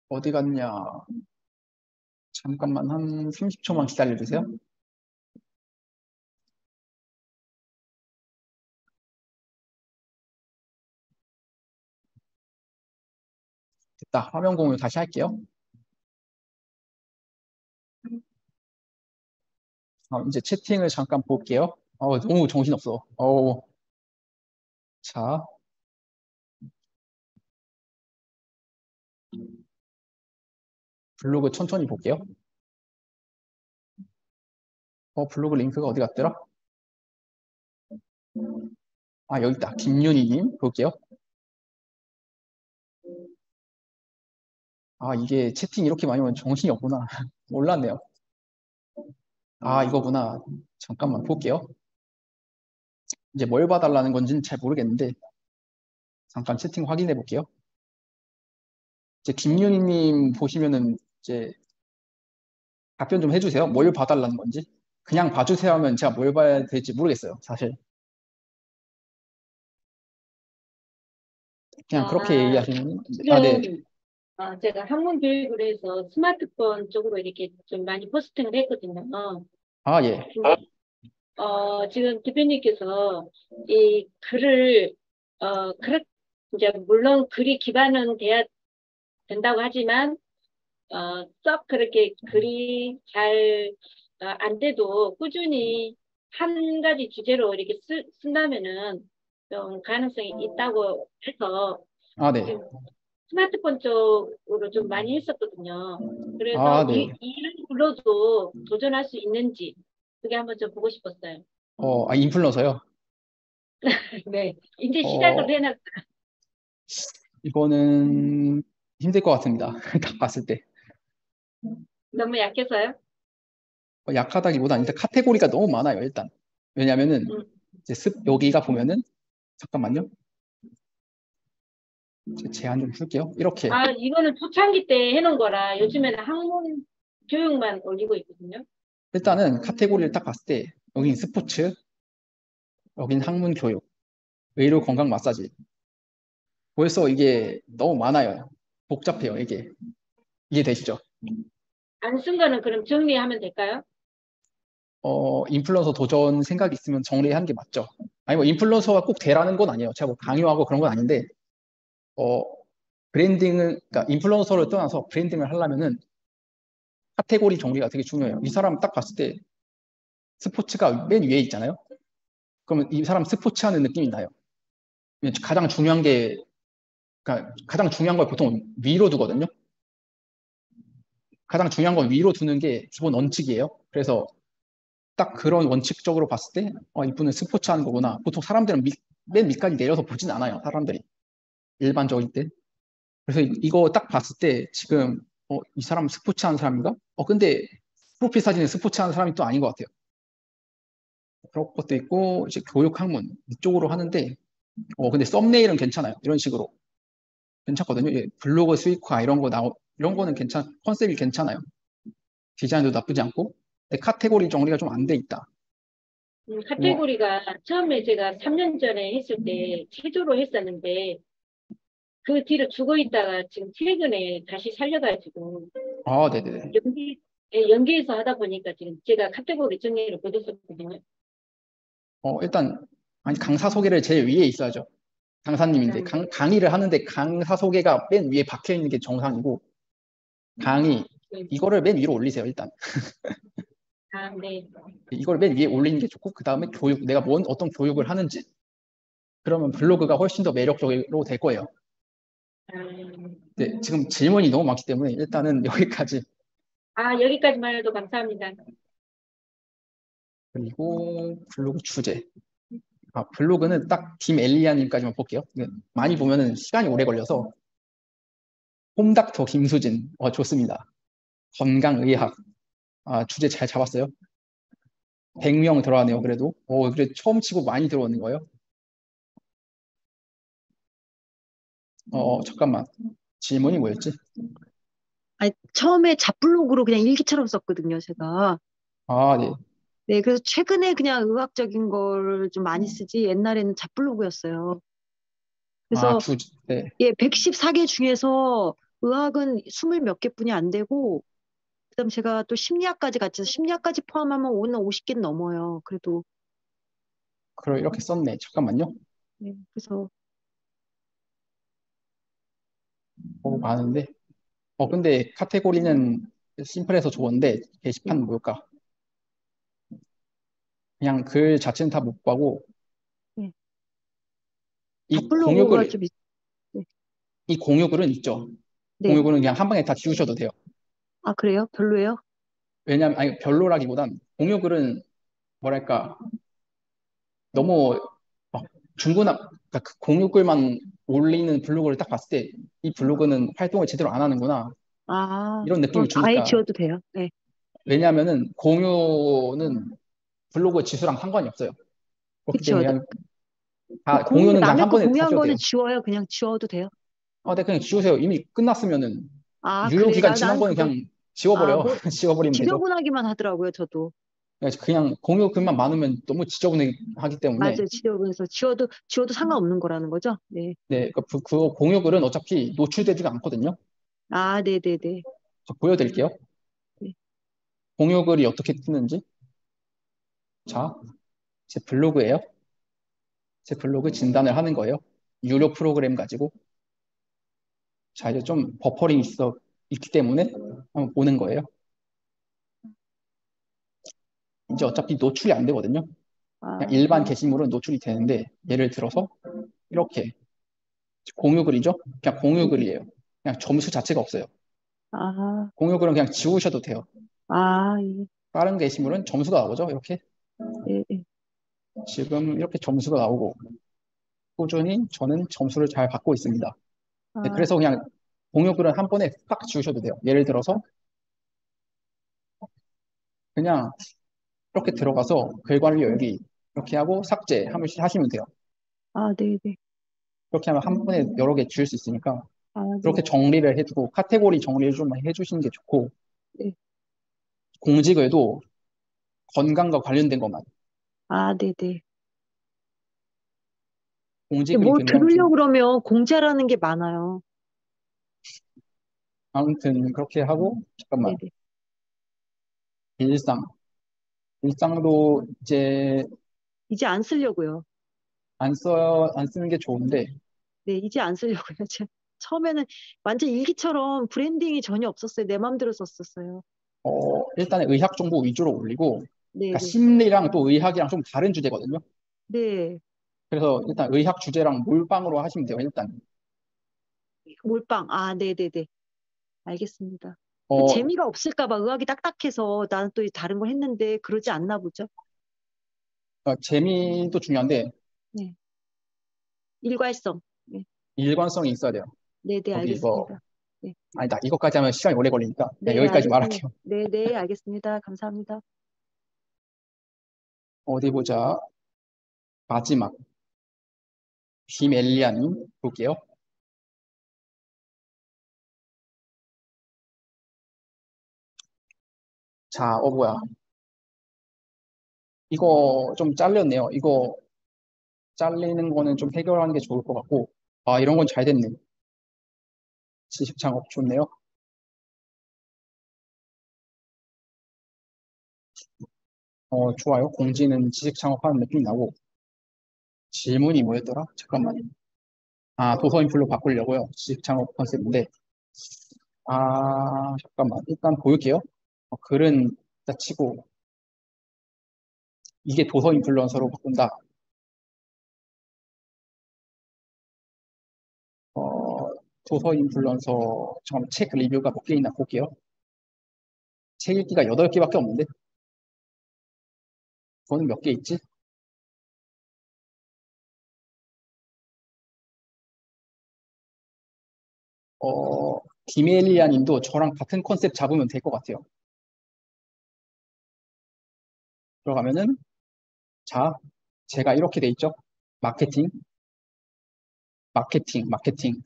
어디 갔냐? 잠깐만 한 30초만 기다려주세요. 됐다. 화면 공유 다시 할게요. 이제 채팅을 잠깐 볼게요. 너무 정신없어. 자, 블로그 천천히 볼게요. 블로그 링크가 어디 갔더라? 여기 있다. 김윤희님 볼게요. 이게 채팅 이렇게 많이 오면 정신이 없구나. 몰랐네요. 이거구나. 잠깐만 볼게요. 이제 뭘 봐달라는 건지는 잘 모르겠는데 잠깐 채팅 확인해 볼게요. 이제 김윤희님 보시면은 이제 답변 좀 해주세요. 뭘 봐달라는 건지. 그냥 봐주세요 하면 제가 뭘 봐야 될지 모르겠어요. 사실. 그냥 그렇게 얘기하시면 네. 지금 제가 학문 교육을 해서 스마트폰 쪽으로 이렇게 좀 많이 포스팅을 했거든요. 예. 근데, 지금 대표님께서 이 글을, 이제 물론 글이 기반은 돼야 된다고 하지만, 썩 그렇게 글이 잘, 안 돼도 꾸준히 한 가지 주제로 이렇게 쓴다면은 좀 가능성이 있다고 해서, 네. 지금 스마트폰 쪽으로 좀 많이 했었거든요. 그래서 네. 이런 걸로도 도전할 수 있는지 그게 한번 좀 보고 싶었어요. 인플루언서요? 네, 이제 시작을 해놨어요. 이거는 힘들 것 같습니다. 딱 봤을 때. 너무 약해서요? 약하다기보다는 일단 카테고리가 너무 많아요. 일단. 왜냐면은 이제 여기가 보면은 잠깐만요. 제한 좀 풀게요. 이렇게. 이거는 초창기 때 해놓은 거라 요즘에는 학문 교육만 올리고 있거든요. 일단은 카테고리를 딱 봤을 때 여긴 스포츠, 여긴 학문 교육, 의료 건강 마사지. 벌써 이게 너무 많아요. 복잡해요, 이게. 이해되시죠? 안 쓴 거는 그럼 정리하면 될까요? 인플루언서 도전 생각 있으면 정리하는 게 맞죠. 인플루언서가 꼭 되라는 건 아니에요. 제가 뭐 강요하고 그런 건 아닌데, 그러니까 인플루언서를 떠나서 브랜딩을 하려면은 카테고리 정리가 되게 중요해요. 이 사람 딱 봤을 때 스포츠가 맨 위에 있잖아요. 그러면 이 사람 스포츠 하는 느낌이 나요. 가장 중요한 게, 그러니까 가장 중요한 걸 보통 위로 두거든요. 가장 중요한 건 위로 두는 게 기본 원칙이에요. 그래서 딱 그런 원칙적으로 봤을 때, 이분은 스포츠 하는 거구나. 보통 사람들은 맨 밑까지 내려서 보진 않아요. 사람들이. 일반적일 때. 그래서 이거 딱 봤을 때 지금, 이 사람 스포츠 하는 사람인가? 근데 프로필 사진에 스포츠 하는 사람이 또 아닌 것 같아요. 그런 것도 있고, 이제 교육 학문 이쪽으로 하는데, 근데 썸네일은 괜찮아요. 이런 식으로. 괜찮거든요. 예, 블로그 수익화 이런 거는 컨셉이 괜찮아요. 디자인도 나쁘지 않고. 근데 카테고리 정리가 좀 안 돼 있다. 뭐, 카테고리가 처음에 제가 3년 전에 했을 때 체조로 했었는데 그 뒤로 죽어 있다가 지금 최근에 다시 살려가지고 네네네. 연기해서 하다 보니까 지금 제가 카테고리 정리를 못했었거든요. 일단, 아니, 강사 소개를 제일 위에 있어야죠. 강사님인데, 강의를 하는데 강사 소개가 맨 위에 박혀 있는 게 정상이고, 강의, 이거를 맨 위로 올리세요, 일단. 네. 이걸 맨 위에 올리는 게 좋고, 그 다음에 교육, 내가 어떤 교육을 하는지. 그러면 블로그가 훨씬 더 매력적으로 될 거예요. 네, 지금 질문이 너무 많기 때문에 일단은 여기까지. 여기까지만 해도 감사합니다. 그리고 블로그 주제. 블로그는 딱 김 엘리아님까지만 볼게요. 많이 보면은 시간이 오래 걸려서 홈닥터 김수진, 좋습니다. 건강의학, 주제 잘 잡았어요. 100명 들어왔네요. 그래도 그래 처음 치고 많이 들어오는 거예요. 잠깐만, 질문이 뭐였지? 아니, 처음에 잡블로그로 그냥 일기처럼 썼거든요, 제가. 네. 네, 그래서 최근에 그냥 의학적인 거를 좀 많이 쓰지, 옛날에는 잡블로그였어요. 그래서, 네. 예, 114개 중에서 의학은 20 몇 개뿐이 안 되고, 그다음 제가 또 심리학까지 같이 해서 심리학까지 포함하면 오늘 50개는 넘어요. 그래도. 그럼 이렇게 썼네. 잠깐만요. 네, 그래서. 많은데. 근데 카테고리는 심플해서 좋은데 게시판은 뭘까? 그냥 글 자체는 다 못 봐고 네. 이 잡블로그가 좀 네. 이 공유글은 있죠. 네. 공유글은 그냥 한 방에 다 지우셔도 돼요. 그래요? 별로예요? 왜냐면 아니 별로라기보단 공유글은 뭐랄까 너무 막 그러니까 그 공유글만 올리는 블로그를 딱 봤을 때 이 블로그는 활동을 제대로 안 하는구나 이런 그럼 느낌을 아예 주니까. 지워도 돼요? 네. 왜냐하면은 공유는 블로그 지수랑 상관이 없어요. 그렇기 그쵸. 때문에 그냥 공유는 그냥 남의 한 거 번에 다 공유한 지워도 거는 돼요. 지워요. 그냥 지워도 돼요? 네, 그냥 지우세요. 이미 끝났으면은 유효 그래. 기간 지난 난 거는 그거, 그냥 지워버려. 뭐, 지워버리면 되죠. 지저분하기만 하더라고요, 저도. 그냥 공유 글만 많으면 너무 지저분하기 때문에. 맞아요. 지저분해서 지워도 상관없는 거라는 거죠? 네. 네, 그 공유 글은 어차피 노출되지가 않거든요. 네네네. 보여드릴게요. 네. 공유 글이 어떻게 뜨는지. 자, 제 블로그예요. 제 블로그 진단을 하는 거예요. 유료 프로그램 가지고. 자, 이제 좀 버퍼링이 있기 때문에 한번 보는 거예요. 이제 어차피 노출이 안 되거든요. 그냥 일반 게시물은 노출이 되는데 예를 들어서 이렇게 공유 글이죠. 그냥 공유 글이에요. 그냥 점수 자체가 없어요. 공유 글은 그냥 지우셔도 돼요. 예. 다른 게시물은 점수가 나오죠. 이렇게. 예, 예. 지금 이렇게 점수가 나오고 꾸준히 저는 점수를 잘 받고 있습니다. 네, 그래서 그냥 공유 글은 한 번에 딱 지우셔도 돼요. 예를 들어서 그냥 이렇게 들어가서 글 관리 열기 이렇게 하고 삭제 하시면 돼요. 네네. 그렇게 하면 한 번에 여러 개 지울 수 있으니까 네. 그렇게 정리를 해두고 카테고리 정리를 좀 해주시는 게 좋고. 네. 공지글도 건강과 관련된 것만. 네네. 공지글이 뭘 되면 들으려고 그러면 공지하라는 게 많아요. 아무튼 그렇게 하고. 잠깐만. 네네. 일상도 이제 안 쓰려고요. 안 쓰는 게 좋은데. 네, 이제 안 쓰려고요. 처음에는 완전 일기처럼 브랜딩이 전혀 없었어요. 내 마음대로 썼었어요. 일단은 의학 정보 위주로 올리고. 네, 그러니까 심리랑 또 의학이랑 좀 다른 주제거든요. 네. 그래서 일단 의학 주제랑 몰빵으로 하시면 돼요. 일단. 몰빵. 아, 네네네. 알겠습니다. 어, 재미가 없을까 봐 의학이 딱딱해서 나는 또 다른 걸 했는데 그러지 않나 보죠. 재미도 중요한데 네. 일괄성. 네. 일관성이 있어야 돼요. 네네, 여기 이거 알겠습니다. 네. 아니다. 이것까지 하면 시간이 오래 걸리니까 그냥 네, 여기까지 알겠습니다. 말할게요. 네네, 알겠습니다. 감사합니다. 어디 보자. 마지막 비멜리아님 볼게요. 자, 뭐야. 이거 좀 잘렸네요. 이거 잘리는 거는 좀 해결하는 게 좋을 것 같고. 아, 이런 건 잘 됐네. 지식 창업 좋네요. 좋아요. 공지는 지식 창업하는 느낌이 나고. 질문이 뭐였더라? 잠깐만요. 아, 도서 인플로 바꾸려고요. 지식 창업 컨셉인데. 아, 잠깐만. 일단 보일게요. 글은 일단 치고, 이게 도서 인플루언서로 바꾼다. 어, 도서 인플루언서, 잠깐만, 책 리뷰가 몇 개 있나 볼게요. 책 읽기가 8개밖에 없는데? 그거는 몇 개 있지? 디멜리아 님도 저랑 같은 컨셉 잡으면 될 것 같아요. 들어가면은, 자, 제가 이렇게 돼 있죠? 마케팅, 마케팅.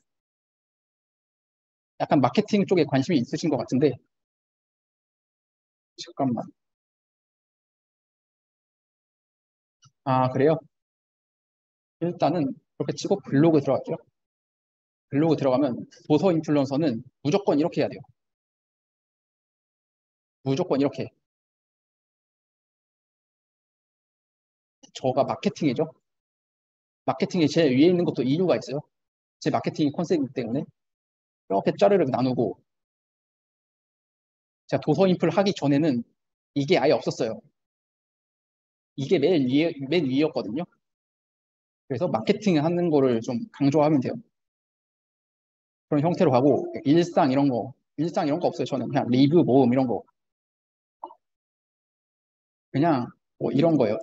약간 마케팅 쪽에 관심이 있으신 것 같은데, 잠깐만. 아, 그래요? 일단은 그렇게 치고 블로그 들어갈게요. 블로그 들어가면 도서 인플루언서는 무조건 이렇게 해야 돼요. 무조건 이렇게. 저가 마케팅이죠. 마케팅이 제일 위에 있는 것도 이유가 있어요. 제 마케팅 컨셉이기 때문에 이렇게 짜르르 나누고 제가 도서 인플 하기 전에는 이게 아예 없었어요. 이게 맨 위였거든요. 그래서 마케팅 하는 거를 좀 강조하면 돼요. 그런 형태로 가고 일상 이런 거 없어요. 저는 그냥 리뷰 모음 이런 거 그냥 뭐 이런 거예요.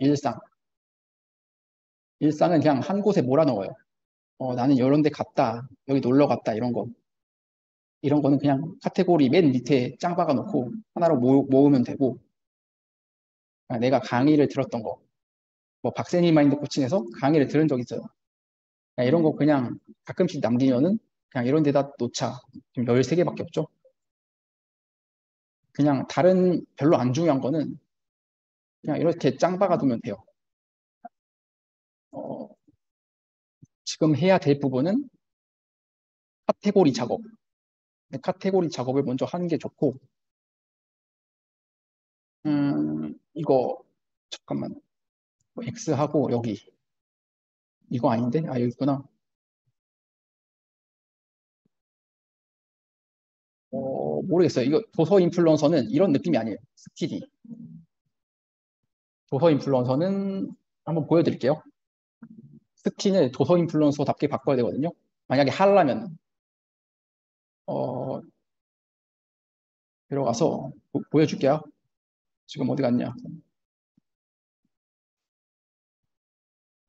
일상은 그냥 한 곳에 몰아넣어요. 나는 이런 데 갔다. 여기 놀러 갔다. 이런 거. 이런 거는 그냥 카테고리 맨 밑에 짱 박아 놓고 하나로 모으면 되고 내가 강의를 들었던 거. 뭐 박세니 마인드 코칭에서 강의를 들은 적 있어요. 이런 거 그냥 가끔씩 남기면은 그냥 이런 데다 놓자. 지금 13개밖에 없죠. 그냥 다른 별로 안 중요한 거는 그냥 이렇게 짱 박아두면 돼요. 어, 지금 해야 될 부분은 카테고리 작업. 카테고리 작업을 먼저 하는 게 좋고, 이거 잠깐만 X하고 여기 이거 아닌데? 아, 여기 있구나. 모르겠어요. 이거 도서 인플루언서는 이런 느낌이 아니에요. 스킬이. 도서 인플루언서는 한번 보여드릴게요. 스킨을 도서 인플루언서답게 바꿔야 되거든요. 만약에 하려면 어, 들어가서 보여줄게요. 지금 어디 갔냐?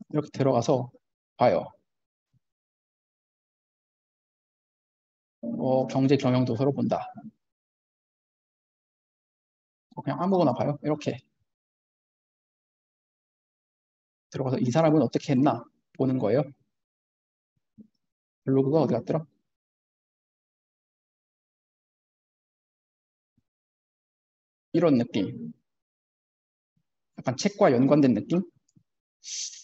이렇게 들어가서 봐요. 경제 경영 도서로 본다. 그냥 아무거나 봐요. 이렇게 들어가서 이 사람은 어떻게 했나 보는 거예요. 블로그가 어디 갔더라? 이런 느낌. 약간 책과 연관된 느낌?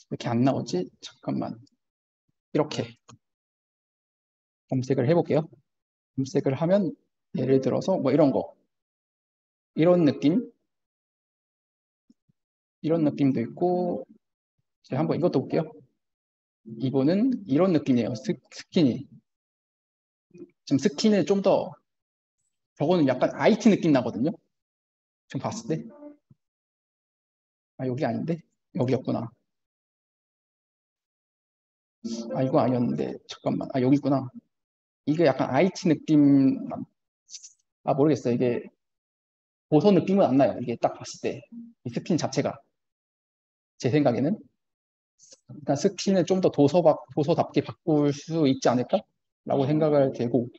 이렇게 안 나오지? 잠깐만. 이렇게 검색을 해볼게요. 검색을 하면 예를 들어서 뭐 이런 거. 이런 느낌? 이런 느낌도 있고 제가 한번 이것도 볼게요. 이거는 이런 느낌이에요. 스킨이. 지금 스킨을 좀 더 저거는 약간 IT 느낌 나거든요. 지금 봤을 때. 아, 여기 아닌데? 여기였구나. 아, 이거 아니었는데. 잠깐만. 아, 여기 있구나. 이게 약간 IT 느낌, 아, 모르겠어요. 이게 도서 느낌은 안 나요. 이게 딱 봤을 때. 이 스킨 자체가. 제 생각에는. 그러니까 스킨을 좀 더 도서답게 바꿀 수 있지 않을까라고 생각을 들고,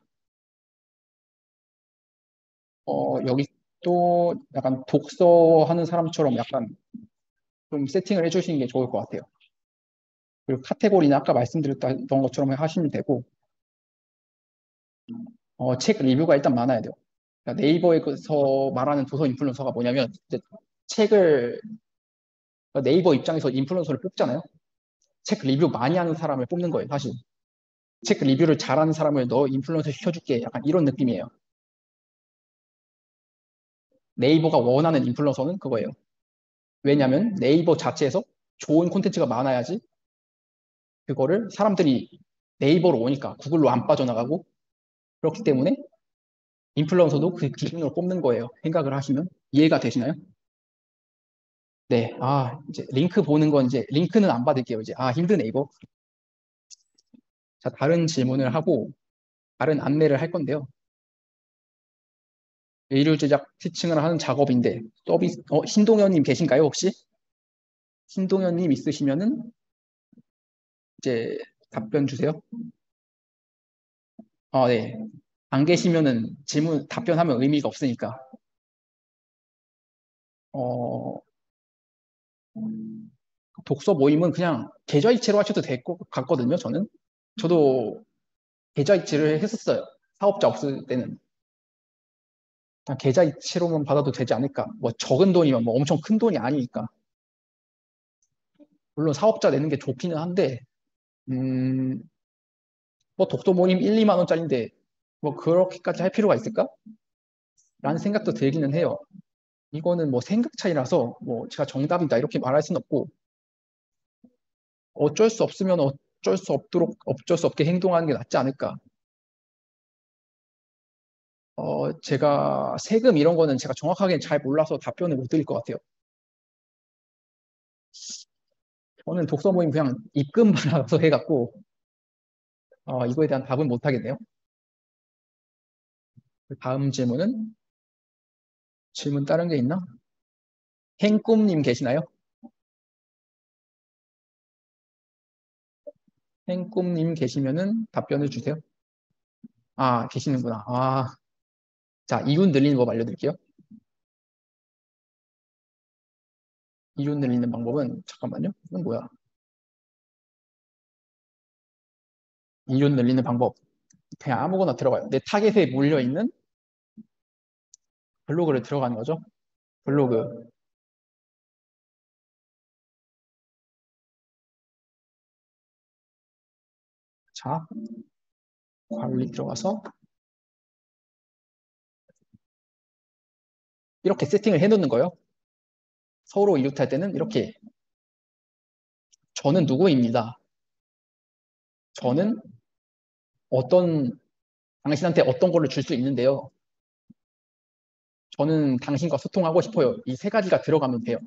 여기 또 약간 독서하는 사람처럼 약간 좀 세팅을 해주시는 게 좋을 것 같아요. 그리고 카테고리는 아까 말씀드렸던 것처럼 하시면 되고, 책 리뷰가 일단 많아야 돼요. 그러니까 네이버에서 말하는 도서 인플루언서가 뭐냐면, 이제 책을, 그러니까 네이버 입장에서 인플루언서를 뽑잖아요. 책 리뷰 많이 하는 사람을 뽑는 거예요, 사실. 책 리뷰를 잘하는 사람을 너 인플루언서 시켜줄게. 약간 이런 느낌이에요. 네이버가 원하는 인플루언서는 그거예요. 왜냐하면 네이버 자체에서 좋은 콘텐츠가 많아야지 그거를 사람들이 네이버로 오니까 구글로 안 빠져나가고 그렇기 때문에 인플루언서도 그 기준으로 뽑는 거예요. 생각을 하시면 이해가 되시나요? 네. 아, 이제 링크 보는 건 이제 링크는 안 받을게요. 이제 아, 힘드네 이거. 자, 다른 질문을 하고 다른 안내를 할 건데요. 메일 제작 티칭을 하는 작업인데 서비스 신동현님 계신가요 혹시? 신동현님 있으시면은 이제 답변 주세요. 네. 안 계시면은 질문 답변하면 의미가 없으니까. 어, 독서 모임은 그냥 계좌이체로 하셔도 될 것 같거든요, 저는. 저도 계좌이체를 했었어요. 사업자 없을 때는. 그냥 계좌이체로만 받아도 되지 않을까. 뭐 적은 돈이면 뭐 엄청 큰 돈이 아니니까. 물론 사업자 내는 게 좋기는 한데, 음, 뭐 독서 모임 1, 2만 원짜리인데 뭐 그렇게까지 할 필요가 있을까? 라는 생각도 들기는 해요. 이거는 뭐 생각 차이라서 뭐 제가 정답이다 이렇게 말할 수는 없고 어쩔 수 없으면 어쩔 수 없게 행동하는 게 낫지 않을까. 제가 세금 이런 거는 제가 정확하게 잘 몰라서 답변을 못 드릴 것 같아요. 저는 독서 모임 그냥 입금 받아서 해갖고 이거에 대한 답은 못 하겠네요. 다음 질문 다른 게 있나? 행꿈님 계시나요? 행꿈님 계시면은 답변을 주세요. 아, 계시는구나. 아, 자, 이윤 늘리는 법 알려드릴게요. 이윤 늘리는 방법은 잠깐만요. 이건 뭐야? 이윤 늘리는 방법. 그냥 아무거나 들어가요. 내 타겟에 몰려 있는 블로그를 들어가는 거죠. 블로그. 자, 관리 들어가서 이렇게 세팅을 해놓는 거예요. 서로 이웃할 때는 이렇게 저는 누구입니다. 저는 어떤 당신한테 어떤 거를 줄 수 있는데요. 저는 당신과 소통하고 싶어요. 이 세 가지가 들어가면 돼요.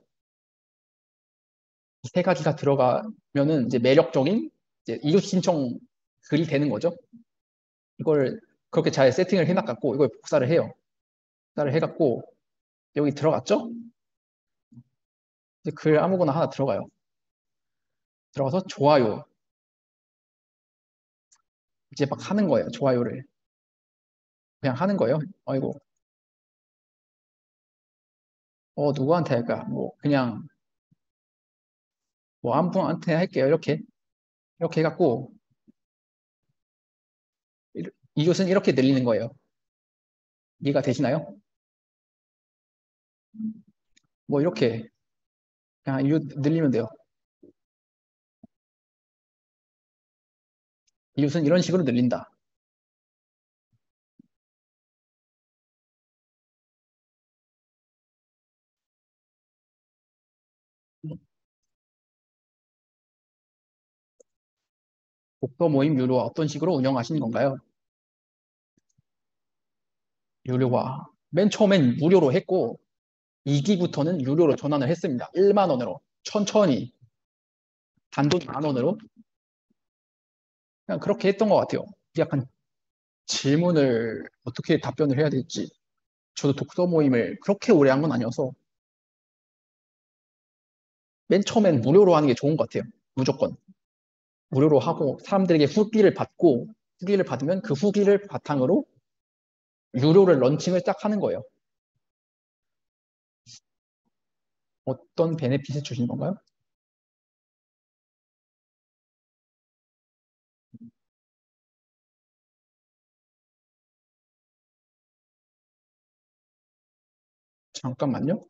이 세 가지가 들어가면은 이제 매력적인 이제 이웃 신청 글이 되는 거죠. 이걸 그렇게 잘 세팅을 해놨갖고 이걸 복사를 해요. 복사를 해갖고 여기 들어갔죠? 이제 글 아무거나 하나 들어가요. 들어가서 좋아요. 이제 막 하는 거예요. 좋아요를. 그냥 하는 거예요. 아이고, 누구한테 할까? 뭐, 그냥, 뭐, 아무한테 할게요. 이렇게 해갖고, 이웃은 이렇게 늘리는 거예요. 이해가 되시나요? 뭐, 이렇게, 그냥 이웃 늘리면 돼요. 이웃은 이런 식으로 늘린다. 독서 모임 유료화 어떤 식으로 운영하시는 건가요? 유료화. 맨 처음엔 무료로 했고, 2기부터는 유료로 전환을 했습니다. 1만 원으로. 천천히. 단돈 만 원으로. 그냥 그렇게 했던 것 같아요. 약간 질문을 어떻게 답변을 해야 될지. 저도 독서 모임을 그렇게 오래 한 건 아니어서 맨 처음엔 무료로 하는 게 좋은 것 같아요. 무조건. 무료로 하고 사람들에게 후기를 받고 후기를 받으면 그 후기를 바탕으로 유료를 런칭을 딱 하는 거예요. 어떤 베네핏을 주신 건가요? 잠깐만요.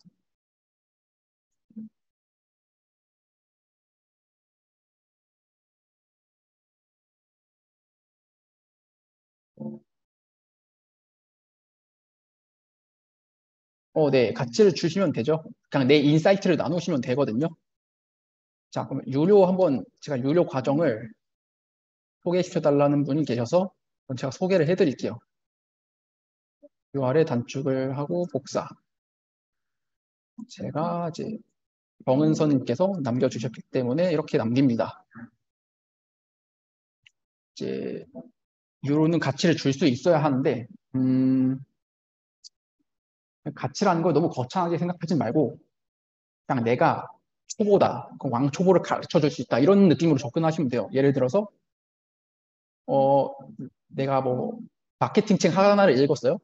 네, 가치를 주시면 되죠. 그냥 내 인사이트를 나누시면 되거든요. 자, 그럼 유료 한번 제가 유료 과정을 소개시켜 달라는 분이 계셔서 그럼 제가 소개를 해드릴게요. 요 아래 단축을 하고 복사. 제가 이제 정은선님께서 남겨주셨기 때문에 이렇게 남깁니다. 이제 유로는 가치를 줄 수 있어야 하는데 가치라는 걸 너무 거창하게 생각하지 말고 그냥 내가 초보다, 그 왕초보를 가르쳐 줄 수 있다 이런 느낌으로 접근하시면 돼요. 예를 들어서 어, 내가 뭐 마케팅 책 하나를 읽었어요.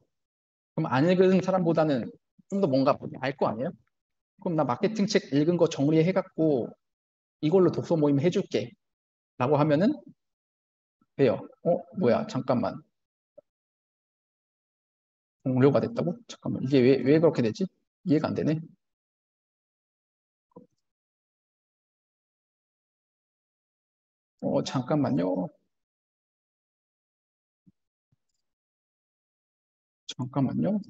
그럼 안 읽은 사람보다는 좀 더 뭔가 알 거 아니에요? 그럼 나 마케팅 책 읽은 거 정리해갖고 이걸로 독서 모임 해줄게 라고 하면은 돼요. 뭐야 잠깐만 동료가 됐다고? 잠깐만 이게 왜 그렇게 되지? 이해가 안 되네. 잠깐만요. 잠깐만요.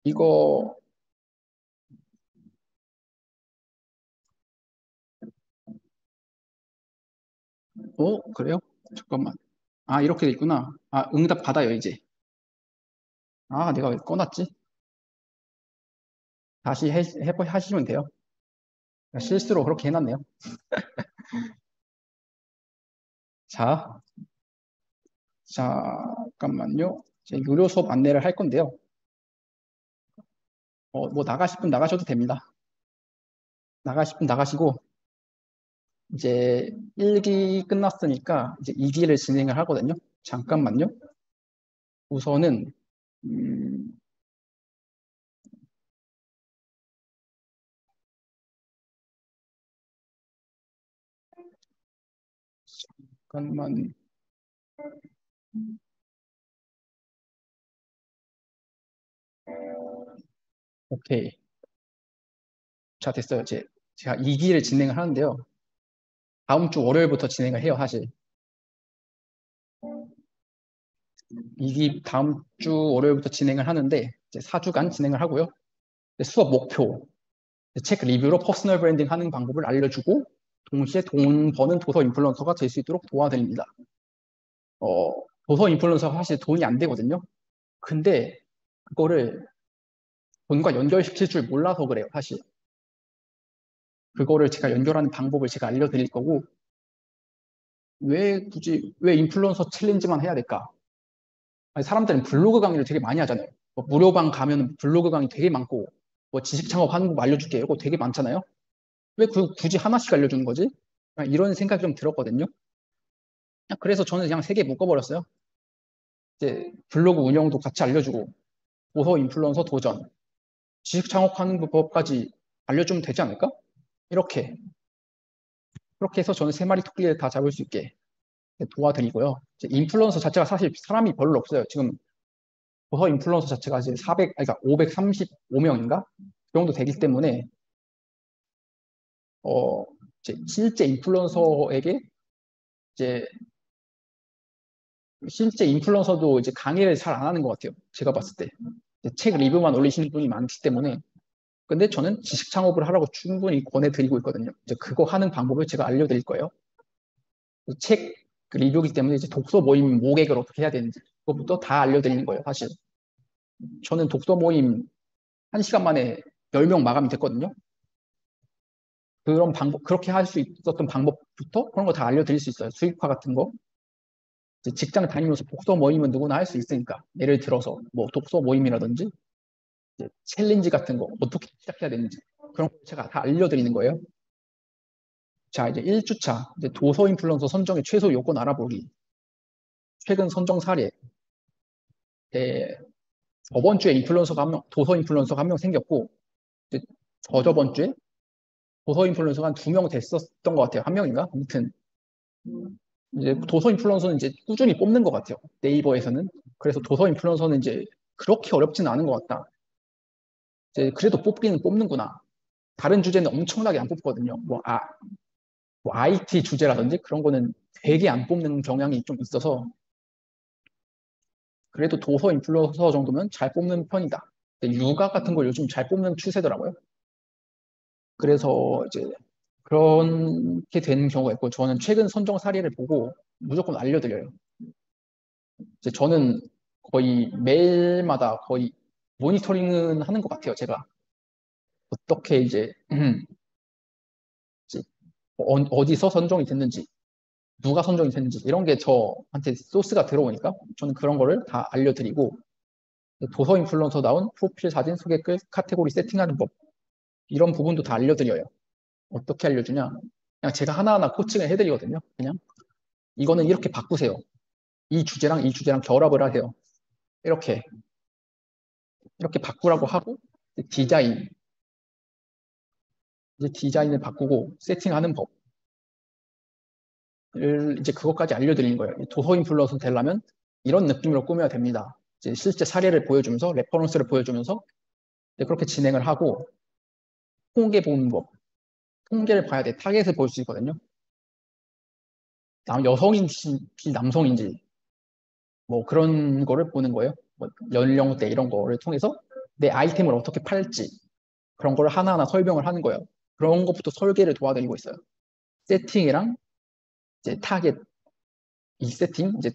이거 그래요? 잠깐만. 아 이렇게 돼 있구나. 아 응답 받아요 이제. 아 내가 왜 꺼놨지? 다시 하시면 돼요. 실수로 그렇게 해놨네요. 자, 잠깐만요. 제 유료 수업 안내를 할 건데요. 뭐 나가실 분 나가셔도 됩니다. 나가실 분 나가시고 이제 1기 끝났으니까 이제 2기를 진행을 하거든요. 잠깐만요. 우선은 잠깐만. 오케이. 자, 됐어요. 제가 2기를 진행을 하는데요. 다음 주 월요일부터 진행을 해요, 사실. 2기 다음 주 월요일부터 진행을 하는데, 이제 4주간 진행을 하고요. 수업 목표, 책 리뷰로 퍼스널 브랜딩 하는 방법을 알려주고, 동시에 돈 버는 도서 인플루언서가 될 수 있도록 도와드립니다. 어, 도서 인플루언서가 사실 돈이 안 되거든요. 근데 그거를 돈과 연결시킬 줄 몰라서 그래요, 사실. 그거를 제가 연결하는 방법을 제가 알려드릴 거고, 왜 인플루언서 챌린지만 해야 될까? 아니, 사람들은 블로그 강의를 되게 많이 하잖아요. 뭐 무료방 가면 블로그 강의 되게 많고, 뭐 지식 창업하는 법 알려줄게 이거 되게 많잖아요. 왜 굳이 하나씩 알려주는 거지? 이런 생각이 좀 들었거든요. 그래서 저는 그냥 세 개 묶어버렸어요. 이제 블로그 운영도 같이 알려주고, 도서 인플루언서 도전, 지식 창업하는 법까지 알려주면 되지 않을까? 이렇게 그렇게 해서 저는 세 마리 토끼를 다 잡을 수 있게 도와드리고요. 이제 인플루언서 자체가 사실 사람이 별로 없어요. 지금 도서 인플루언서 자체가 이제 535명인가? 그 정도 되기 때문에, 어, 이제 실제 인플루언서에게 이제 실제 인플루언서도 이제 강의를 잘 안 하는 것 같아요. 제가 봤을 때. 책 리뷰만 올리시는 분이 많기 때문에. 근데 저는 지식 창업을 하라고 충분히 권해드리고 있거든요. 이제 그거 하는 방법을 제가 알려드릴 거예요. 책 리뷰이기 때문에 이제 독서 모임 모객을 어떻게 해야 되는지 그것부터 다 알려드리는 거예요, 사실. 저는 독서 모임 1시간 만에 10명 마감이 됐거든요. 그런 방법, 그렇게 할 수 있었던 방법부터 그런 거 다 알려드릴 수 있어요. 수익화 같은 거. 이제 직장 다니면서 독서 모임은 누구나 할 수 있으니까. 예를 들어서 뭐 독서 모임이라든지 이제 챌린지 같은 거 어떻게 시작해야 되는지 그런 거 제가 다 알려드리는 거예요. 자, 이제 1주차 이제 도서 인플루언서 선정의 최소 요건 알아보기. 최근 선정 사례. 네, 저번 주에 인플루언서가 한 명, 도서 인플루언서가 한 명 생겼고, 이제 저저번 주에 도서 인플루언서가 한 2명 됐었던 것 같아요. 한 명인가? 아무튼 이제 도서 인플루언서는 이제 꾸준히 뽑는 것 같아요. 네이버에서는. 그래서 도서 인플루언서는 이제 그렇게 어렵지는 않은 것 같다. 이제 그래도 뽑기는 뽑는구나. 다른 주제는 엄청나게 안 뽑거든요. 뭐 IT 주제라든지 그런 거는 되게 안 뽑는 경향이 좀 있어서 그래도 도서 인플루언서 정도면 잘 뽑는 편이다. 육아 같은 걸 요즘 잘 뽑는 추세더라고요. 그래서 이제 그렇게 되는 경우가 있고 저는 최근 선정 사례를 보고 무조건 알려드려요. 이제 저는 거의 매일마다 거의 모니터링은 하는 것 같아요. 제가 어떻게 이제 어디서 선정이 됐는지 누가 선정이 됐는지 이런 게 저한테 소스가 들어오니까 저는 그런 거를 다 알려드리고 도서 인플루언서다운 프로필 사진 소개 글 카테고리 세팅하는 법 이런 부분도 다 알려드려요. 어떻게 알려주냐? 그냥 제가 하나하나 코칭을 해드리거든요. 그냥 이거는 이렇게 바꾸세요. 이 주제랑 이 주제랑 결합을 하세요. 이렇게 바꾸라고 하고 디자인 이제 디자인을 바꾸고 세팅하는 법을 이제 그것까지 알려드리는 거예요. 도서 인플루언서 되려면 이런 느낌으로 꾸며야 됩니다. 이제 실제 사례를 보여주면서 레퍼런스를 보여주면서 그렇게 진행을 하고 통계 보는 법 통계를 봐야 돼. 타겟을 볼 수 있거든요. 여성인지 남성인지 뭐 그런 거를 보는 거예요. 뭐 연령대 이런 거를 통해서 내 아이템을 어떻게 팔지 그런 거를 하나하나 설명을 하는 거예요. 그런 것부터 설계를 도와드리고 있어요. 세팅이랑 이제 타겟 이 세팅 이제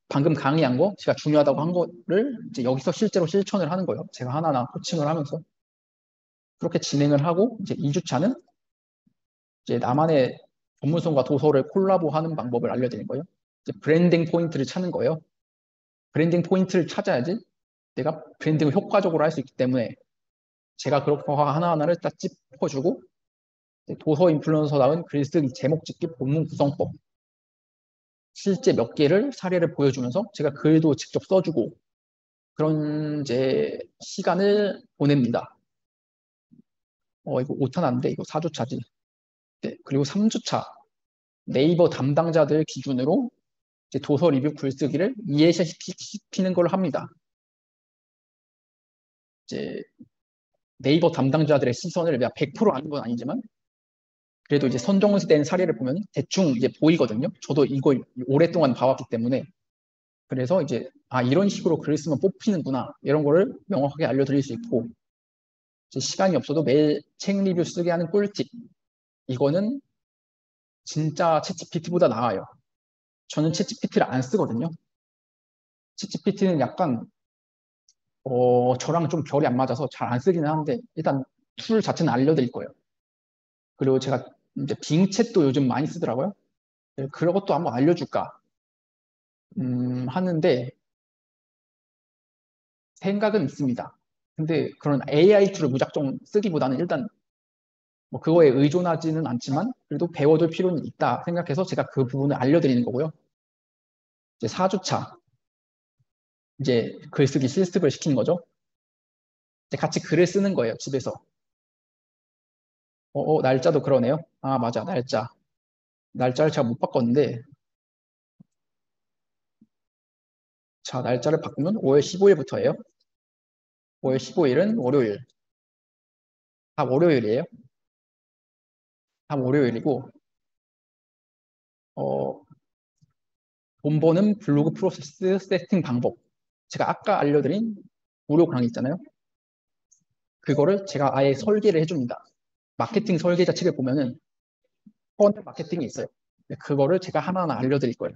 방금 강의한 거 제가 중요하다고 한 거를 이제 여기서 실제로 실천을 하는 거예요. 제가 하나하나 코칭을 하면서 그렇게 진행을 하고 이제 2주차는 이제 나만의 전문성과 도서를 콜라보하는 방법을 알려드린 거예요. 이제 브랜딩 포인트를 찾는 거예요. 브랜딩 포인트를 찾아야지 내가 브랜딩을 효과적으로 할 수 있기 때문에 제가 그렇게 하나하나를 딱 짚어주고 도서 인플루언서다운 글쓰기, 제목 짓기, 본문 구성법 실제 몇 개를 사례를 보여주면서 제가 글도 직접 써주고 그런 이제 시간을 보냅니다. 이거 5탄 안 돼. 이거 4주차지. 네, 그리고 3주차 네이버 담당자들 기준으로 이제 도서 리뷰 글쓰기를 이해시키는 걸 합니다. 이제 네이버 담당자들의 시선을 내가 100% 아는 건 아니지만 그래도 이제 선정된 사례를 보면 대충 이제 보이거든요. 저도 이걸 오랫동안 봐왔기 때문에 그래서 이제 이런 식으로 글을 쓰면 뽑히는구나 이런 거를 명확하게 알려드릴 수 있고 이제 시간이 없어도 매일 책 리뷰 쓰게 하는 꿀팁 이거는 진짜 챗GPT보다 나아요. 저는 챗GPT를 안 쓰거든요. 챗GPT는 약간 저랑 좀 결이 안 맞아서 잘 안 쓰기는 하는데 일단 툴 자체는 알려드릴 거예요. 그리고 제가 이제 빙챗도 요즘 많이 쓰더라고요. 그런 것도 한번 알려줄까 하는데 생각은 있습니다. 근데 그런 AI 툴을 무작정 쓰기보다는 일단 뭐 그거에 의존하지는 않지만 그래도 배워둘 필요는 있다 생각해서 제가 그 부분을 알려드리는 거고요. 이제 4주차 이제 글쓰기 실습을 시키는 거죠. 이제 같이 글을 쓰는 거예요, 집에서. 날짜도 그러네요. 맞아, 날짜. 날짜를 제가 못 바꿨는데 자, 날짜를 바꾸면 5월 15일부터예요. 5월 15일은 월요일. 다 월요일이에요. 다 월요일이고 돈 버는 블로그 프로세스 세팅 방법. 제가 아까 알려드린 무료 강의 있잖아요. 그거를 제가 아예 설계를 해줍니다. 마케팅 설계자 책을 보면은 컨텐츠 마케팅이 있어요. 그거를 제가 하나하나 알려드릴 거예요.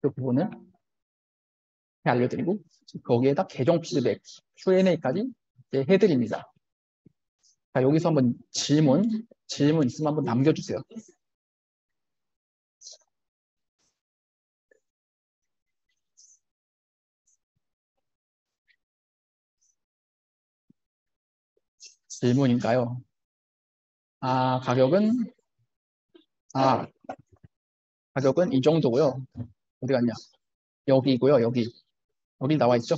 그 부분을 알려드리고 거기에다 계정 피드백, Q&A까지 해드립니다. 자, 여기서 한번 질문 질문 있으면 한번 남겨주세요. 질문인가요? 가격은, 아, 가격은 이 정도고요. 어디 갔냐? 여기고요, 여기. 여기 나와 있죠?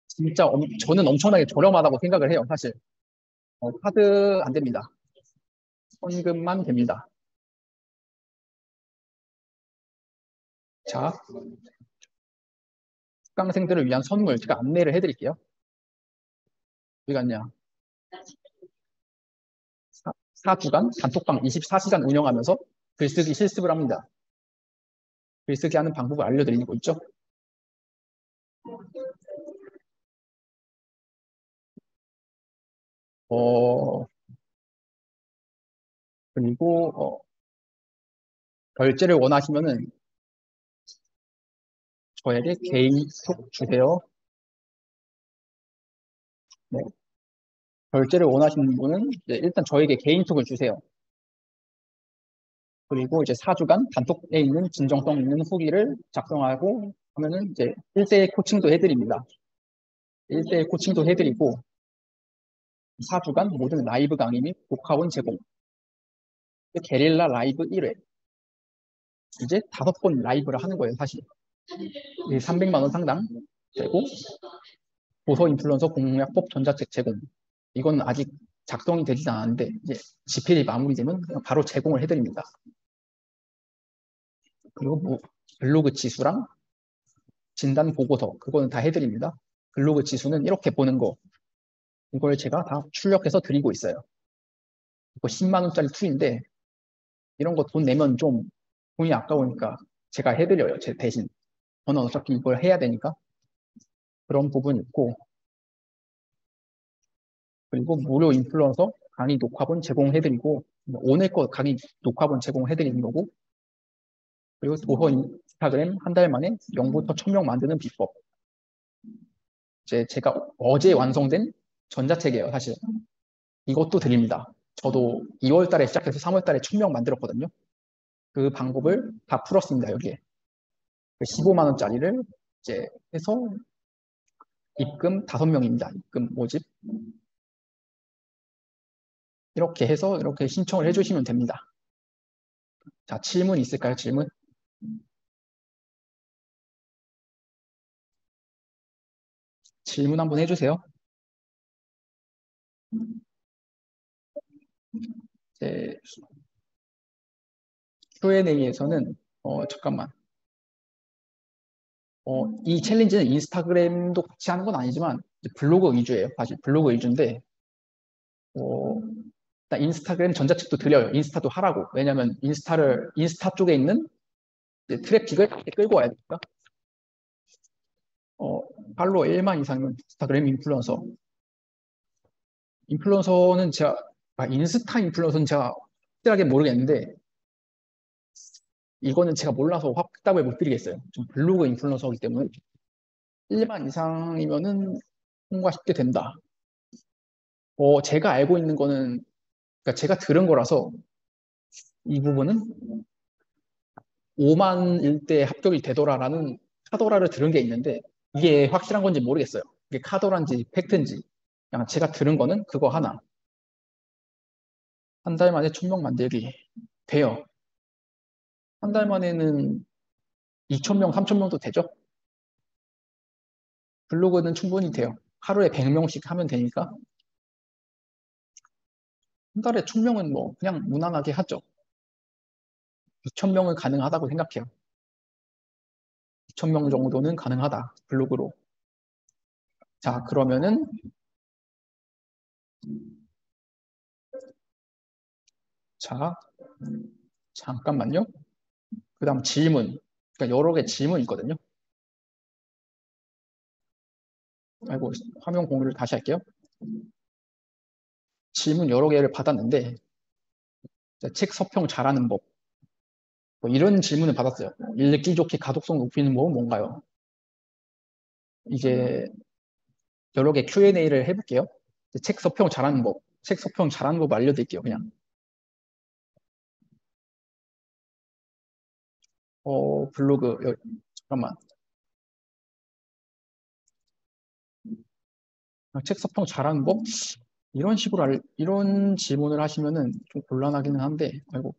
진짜 저는 엄청나게 저렴하다고 생각을 해요, 사실. 카드 안 됩니다. 현금만 됩니다. 자, 수강생들을 위한 선물 제가 안내를 해드릴게요. 어디 갔냐? 4주간 단톡방 24시간 운영하면서 글쓰기 실습을 합니다. 글쓰기 하는 방법을 알려드리는 거 있죠? 그리고 결제를 원하시면은 저에게 개인톡 주세요. 네. 결제를 원하시는 분은 일단 저에게 개인톡을 주세요. 그리고 이제 4주간 단톡에 있는 진정성 있는 후기를 작성하고 하면은 이제 1대1 코칭도 해드립니다. 1대1 코칭도 해드리고 4주간 모든 라이브 강의 및 독학원 제공. 게릴라 라이브 1회. 이제 5번 라이브를 하는 거예요, 사실. 300만 원 상당 되고 도서 인플루언서 공략법 전자책 제공. 이건 아직 작성이 되지 않았는데 이제 집필이 마무리되면 바로 제공을 해드립니다. 그리고 뭐 블로그 지수랑 진단 보고서 그거는 다 해드립니다. 블로그 지수는 이렇게 보는 거 이걸 제가 다 출력해서 드리고 있어요. 이거 10만 원짜리 툴인데 이런 거 돈 내면 좀 돈이 아까우니까 제가 해드려요. 제 대신. 저는 어차피 이걸 해야 되니까 그런 부분이 있고 그리고 무료 인플루언서 강의 녹화본 제공해드리고 오늘 거 강의 녹화본 제공해드리는 거고 그리고 도서 인스타그램 한 달 만에 0부터 1000명 만드는 비법. 이제 제가 어제 완성된 전자책이에요, 사실. 이것도 드립니다. 저도 2월 달에 시작해서 3월 달에 1000명 만들었거든요. 그 방법을 다 풀었습니다, 여기에. 15만 원짜리를 이제 해서 입금 5명입니다. 입금 모집. 이렇게 해서 이렇게 신청을 해주시면 됩니다. 자, 질문 있을까요? 질문? 질문 한번 해주세요. 이제 Q&A에서는 잠깐만. 이 챌린지는 인스타그램도 같이 하는 건 아니지만 블로그 위주예요. 사실 블로그 위주인데 일단 인스타그램 전자책도 드려요. 인스타도 하라고. 왜냐면 인스타 쪽에 있는 트래픽을 끌고 와야 되니까. 팔로워 1만 이상이면 인스타그램 인플루언서. 인플루언서는 인스타 인플루언서는 제가 확실하게 모르겠는데 이거는 제가 몰라서 확답을 못 드리겠어요. 좀 블로그 인플루언서이기 때문에 1만 이상이면은 통과 쉽게 된다. 제가 알고 있는 거는 그러니까 제가 들은 거라서 이 부분은 5만일 때 합격이 되더라라는 카더라를 들은 게 있는데 이게 확실한 건지 모르겠어요. 이게 카더라인지 팩트인지 그냥 제가 들은 거는 그거 하나. 한 달 만에 1000명 만들기 돼요. 한 달 만에는 2000명, 3000명도 되죠? 블로그는 충분히 돼요. 하루에 100명씩 하면 되니까 한 달에 1000명은 뭐 그냥 무난하게 하죠. 2000명은 가능하다고 생각해요. 2000명 정도는 가능하다. 블로그로. 자, 그러면은 자, 잠깐만요. 그 다음 질문. 그러니까 여러 개 질문 있거든요. 아이고, 화면 공유를 다시 할게요. 질문 여러 개를 받았는데 책 서평 잘하는 법. 뭐 이런 질문을 받았어요. 읽기 좋게 가독성 높이는 법은 뭔가요? 이제 여러 개 Q&A를 해볼게요. 책 서평 잘하는 법. 책 서평 잘하는 법 알려드릴게요, 그냥. 블로그, 잠깐만. 책 서평 잘하는 법? 이런 식으로, 이런 질문을 하시면은 좀 곤란하기는 한데, 아이고,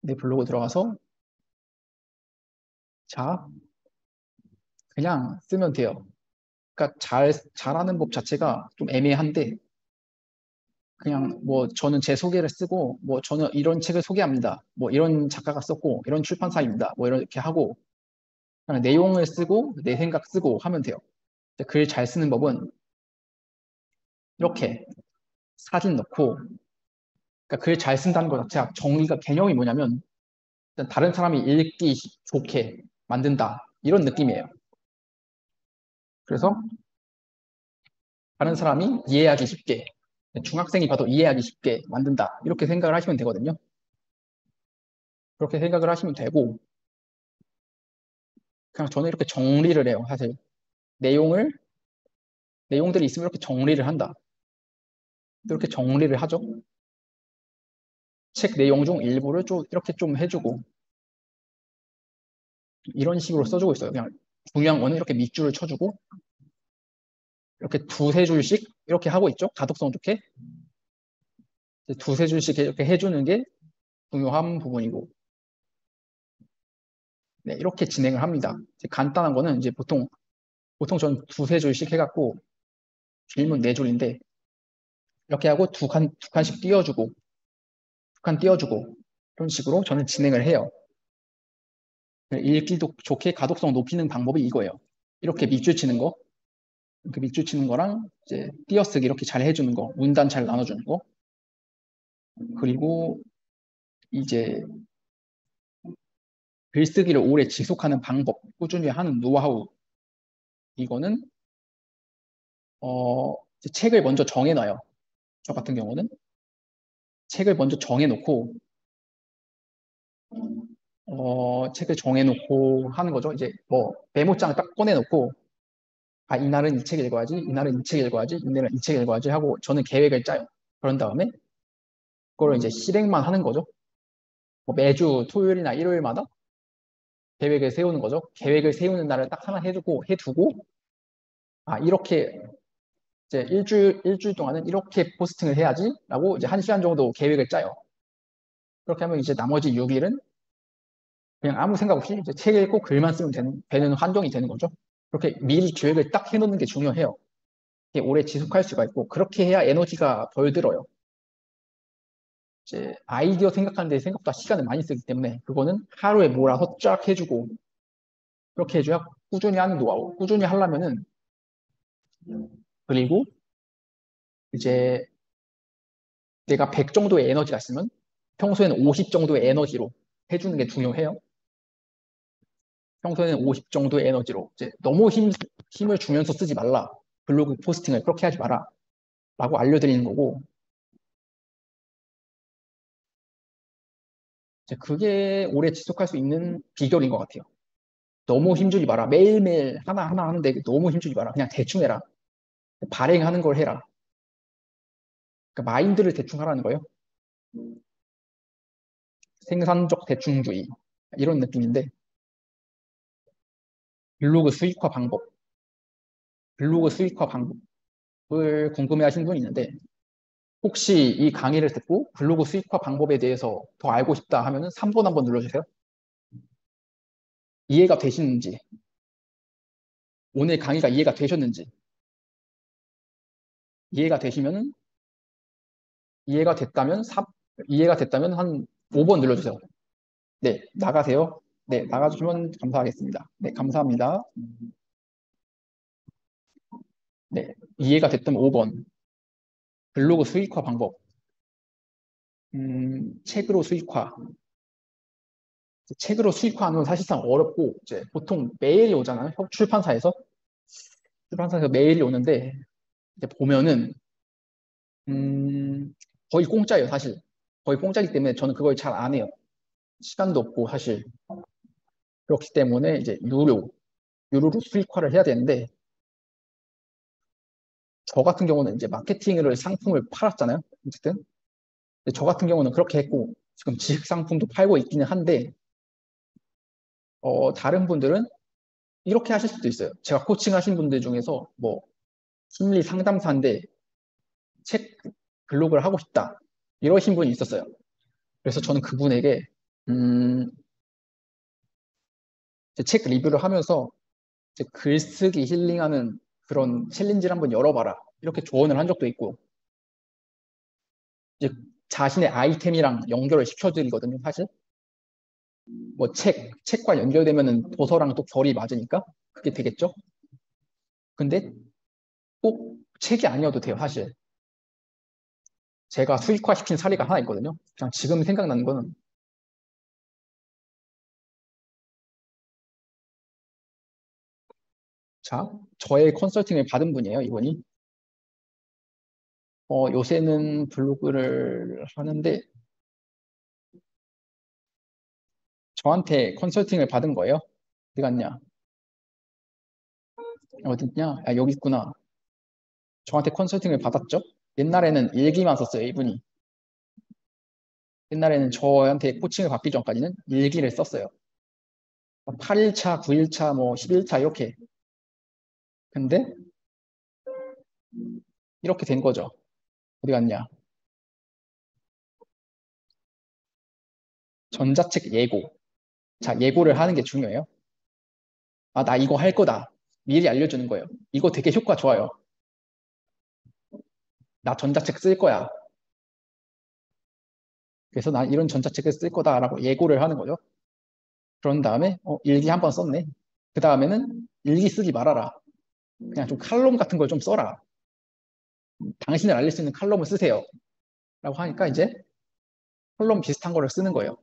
내 블로그 들어가서, 자, 그냥 쓰면 돼요. 그러니까 잘하는 법 자체가 좀 애매한데, 그냥 뭐 저는 제 소개를 쓰고, 뭐 저는 이런 책을 소개합니다. 뭐 이런 작가가 썼고, 이런 출판사입니다. 뭐 이렇게 하고, 그냥 내용을 쓰고, 내 생각 쓰고 하면 돼요. 글 잘 쓰는 법은 이렇게 사진 넣고, 그러니까 글 잘 쓴다는 것 자체가 정의가 개념이 뭐냐면, 일단 다른 사람이 읽기 좋게 만든다. 이런 느낌이에요. 그래서 다른 사람이 이해하기 쉽게, 중학생이 봐도 이해하기 쉽게 만든다. 이렇게 생각을 하시면 되거든요. 그렇게 생각을 하시면 되고, 그냥 저는 이렇게 정리를 해요. 사실 내용들이 있으면 이렇게 정리를 한다. 이렇게 정리를 하죠. 책 내용 중 일부를 좀 이렇게 좀 해주고 이런 식으로 써주고 있어요. 그냥 중요한 거는 이렇게 밑줄을 쳐주고 이렇게 두세 줄씩 이렇게 하고 있죠. 가독성 좋게 두세 줄씩 이렇게 해주는 게 중요한 부분이고, 네, 이렇게 진행을 합니다. 간단한 거는 이제 보통 저는 두세 줄씩 해갖고 질문 네 줄인데 이렇게 하고 두 칸씩 띄워주고 두 칸 띄워주고 이런 식으로 저는 진행을 해요. 읽기도 좋게 가독성 높이는 방법이 이거예요. 이렇게 밑줄 치는 거, 이렇게 밑줄 치는 거랑 이제 띄어쓰기 이렇게 잘 해주는 거, 문단 잘 나눠주는 거, 그리고 이제 글쓰기를 오래 지속하는 방법, 꾸준히 하는 노하우, 이거는 책을 먼저 정해놔요. 저 같은 경우는 책을 먼저 정해놓고 책을 정해놓고 하는 거죠. 이제 뭐 메모장을 딱 꺼내놓고 아, 이날은 이 책 읽어야지, 이날은 이 책 읽어야지, 이날은 이 책 읽어야지 하고 저는 계획을 짜요. 그런 다음에 그걸 이제 실행만 하는 거죠. 뭐 매주 토요일이나 일요일마다 계획을 세우는 거죠. 계획을 세우는 날을 딱 하나 해두고, 아, 이렇게 이제 일주일 동안은 이렇게 포스팅을 해야지라고 이제 1시간 정도 계획을 짜요. 그렇게 하면 이제 나머지 6일은 그냥 아무 생각 없이 이제 책 읽고 글만 쓰면 되는 환경이 되는 거죠. 그렇게 미리 계획을 딱 해놓는 게 중요해요. 이게 오래 지속할 수가 있고, 그렇게 해야 에너지가 덜 들어요. 이제 아이디어 생각하는데 생각보다 시간을 많이 쓰기 때문에 그거는 하루에 몰아서 쫙 해주고, 그렇게 해줘야 꾸준히 하는 노하우. 꾸준히 하려면은, 그리고 이제 내가 100 정도의 에너지가 있으면 평소에는 50 정도의 에너지로 해주는 게 중요해요. 평소에는 50 정도의 에너지로. 이제 너무 힘을 주면서 쓰지 말라. 블로그 포스팅을 그렇게 하지 마라. 라고 알려드리는 거고, 이제 그게 오래 지속할 수 있는 비결인 것 같아요. 너무 힘주지 마라. 매일매일 하나하나 하는데 너무 힘주지 마라. 그냥 대충 해라. 발행하는 걸 해라. 그러니까 마인드를 대충 하라는 거예요. 생산적 대충주의. 이런 느낌인데, 블로그 수익화 방법. 블로그 수익화 방법을 궁금해 하시는 분이 있는데, 혹시 이 강의를 듣고 블로그 수익화 방법에 대해서 더 알고 싶다 하면은 3번 한번 눌러주세요. 이해가 되시는지, 오늘 강의가 이해가 되셨는지, 이해가 되시면은, 이해가 됐다면 한 5번 눌러주세요. 네, 나가세요. 네, 나가주시면 감사하겠습니다. 네, 감사합니다. 네, 이해가 됐다면 5번. 블로그 수익화 방법. 책으로 수익화. 책으로 수익화하는 사실상 어렵고, 이제 보통 메일이 오잖아요. 출판사에서 메일이 오는데, 이제 보면은, 거의 공짜예요, 사실. 거의 공짜이기 때문에 저는 그걸 잘 안 해요. 시간도 없고, 사실. 그렇기 때문에 이제 유료로 수익화를 해야 되는데, 저 같은 경우는 이제 마케팅을 상품을 팔았잖아요. 어쨌든. 근데 저 같은 경우는 그렇게 했고, 지금 지식 상품도 팔고 있기는 한데, 다른 분들은 이렇게 하실 수도 있어요. 제가 코칭 하신 분들 중에서 뭐, 심리 상담사인데 책 블로그를 하고 싶다. 이러신 분이 있었어요. 그래서 저는 그분에게, 음, 제 책 리뷰를 하면서 이제 글쓰기 힐링하는 그런 챌린지를 한번 열어봐라. 이렇게 조언을 한 적도 있고, 이제 자신의 아이템이랑 연결을 시켜드리거든요, 사실. 뭐 책과 연결되면은 도서랑 또 결이 맞으니까 그게 되겠죠? 근데 꼭 책이 아니어도 돼요, 사실. 제가 수익화시킨 사례가 하나 있거든요. 그냥 지금 생각나는 거는, 자, 저의 컨설팅을 받은 분이에요, 이분이. 요새는 블로그를 하는데, 저한테 컨설팅을 받은 거예요. 어디 갔냐? 어딨냐? 아, 여기 있구나. 저한테 컨설팅을 받았죠? 옛날에는 일기만 썼어요, 이분이. 옛날에는 저한테 코칭을 받기 전까지는 일기를 썼어요. 8일차, 9일차, 뭐 10일차 이렇게. 근데 이렇게 된 거죠. 어디 갔냐? 전자책 예고. 자, 예고를 하는 게 중요해요. 아, 나 이거 할 거다. 미리 알려주는 거예요. 이거 되게 효과 좋아요. 나 전자책 쓸 거야. 그래서 난 이런 전자책을 쓸 거다라고 예고를 하는 거죠. 그런 다음에 일기 한 번 썼네. 그 다음에는 일기 쓰지 말아라. 그냥 좀 칼럼 같은 걸 좀 써라. 당신을 알릴 수 있는 칼럼을 쓰세요. 라고 하니까 이제 칼럼 비슷한 거를 쓰는 거예요.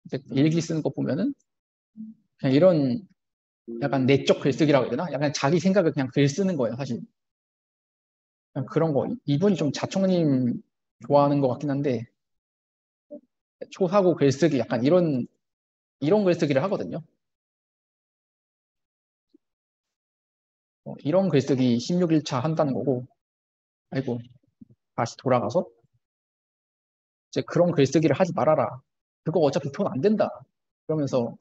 이제 일기 쓰는 거 보면은 그냥 이런 약간 내적 글쓰기라고 해야 되나? 약간 자기 생각을 그냥 글 쓰는 거예요, 사실. 그냥 그런 거. 이분이 좀 자청님 좋아하는 것 같긴 한데, 초사고 글쓰기 약간 이런 글쓰기를 하거든요. 이런 글쓰기 16일차 한다는 거고, 아이고, 다시 돌아가서 이제 그런 글쓰기를 하지 말아라. 그거 어차피 돈 안 된다. 그러면서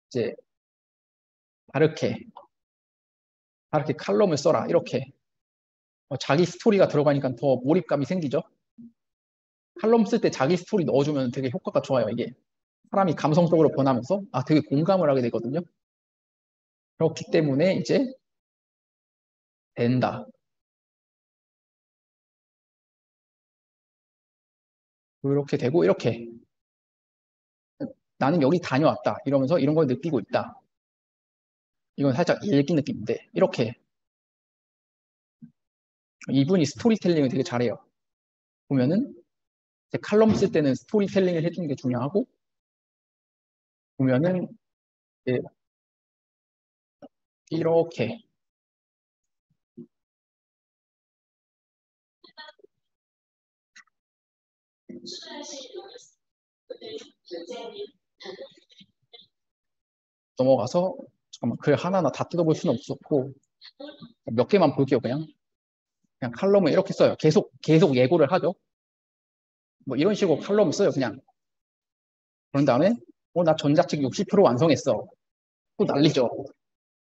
이제 다르게, 다르게 칼럼을 써라. 이렇게. 자기 스토리가 들어가니까 더 몰입감이 생기죠. 칼럼 쓸 때 자기 스토리 넣어주면 되게 효과가 좋아요, 이게. 사람이 감성적으로 변하면서, 아, 되게 공감을 하게 되거든요. 그렇기 때문에 이제 된다. 이렇게 되고, 이렇게. 나는 여기 다녀왔다. 이러면서 이런 걸 느끼고 있다. 이건 살짝 읽기 느낌인데, 이렇게. 이분이 스토리텔링을 되게 잘해요. 보면은, 이제 칼럼 쓸 때는 스토리텔링을 해주는 게 중요하고, 보면은, 이제 이렇게. 넘어가서, 잠깐만, 글 하나하나 다 뜯어볼 수는 없었고, 몇 개만 볼게요, 그냥. 그냥 칼럼을 이렇게 써요. 계속 예고를 하죠. 뭐 이런 식으로 칼럼을 써요, 그냥. 그런 다음에, 나 전자책 60% 완성했어. 또 난리죠.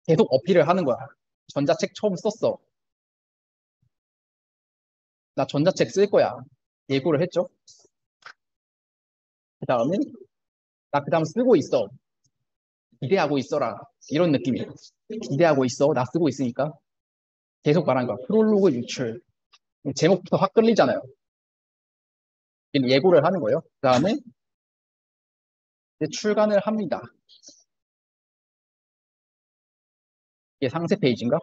계속 어필을 하는 거야. 전자책 처음 썼어. 나 전자책 쓸 거야. 예고를 했죠. 그 다음에, 나 그 다음 쓰고 있어. 기대하고 있어라. 이런 느낌이에요. 기대하고 있어. 나 쓰고 있으니까. 계속 말하는 거야. 프롤로그 유출. 제목부터 확 끌리잖아요. 예고를 하는 거예요. 그 다음에 이제 출간을 합니다. 이게 상세 페이지인가?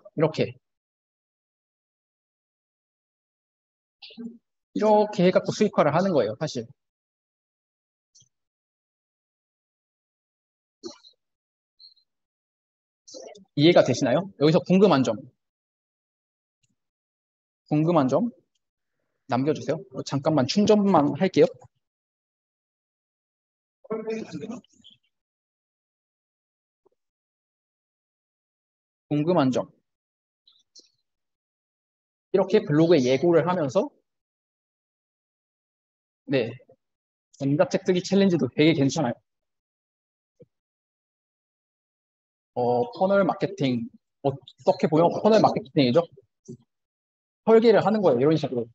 이렇게 해갖고 수익화를 하는 거예요, 사실. 이해가 되시나요? 여기서 궁금한 점 남겨주세요. 잠깐만 충전만 할게요. 궁금한 점. 이렇게 블로그에 예고를 하면서, 네, 전자책 쓰기 챌린지도 되게 괜찮아요. 퍼널 마케팅, 어떻게 보면 퍼널 마케팅이죠. 설계를 하는 거예요, 이런 식으로.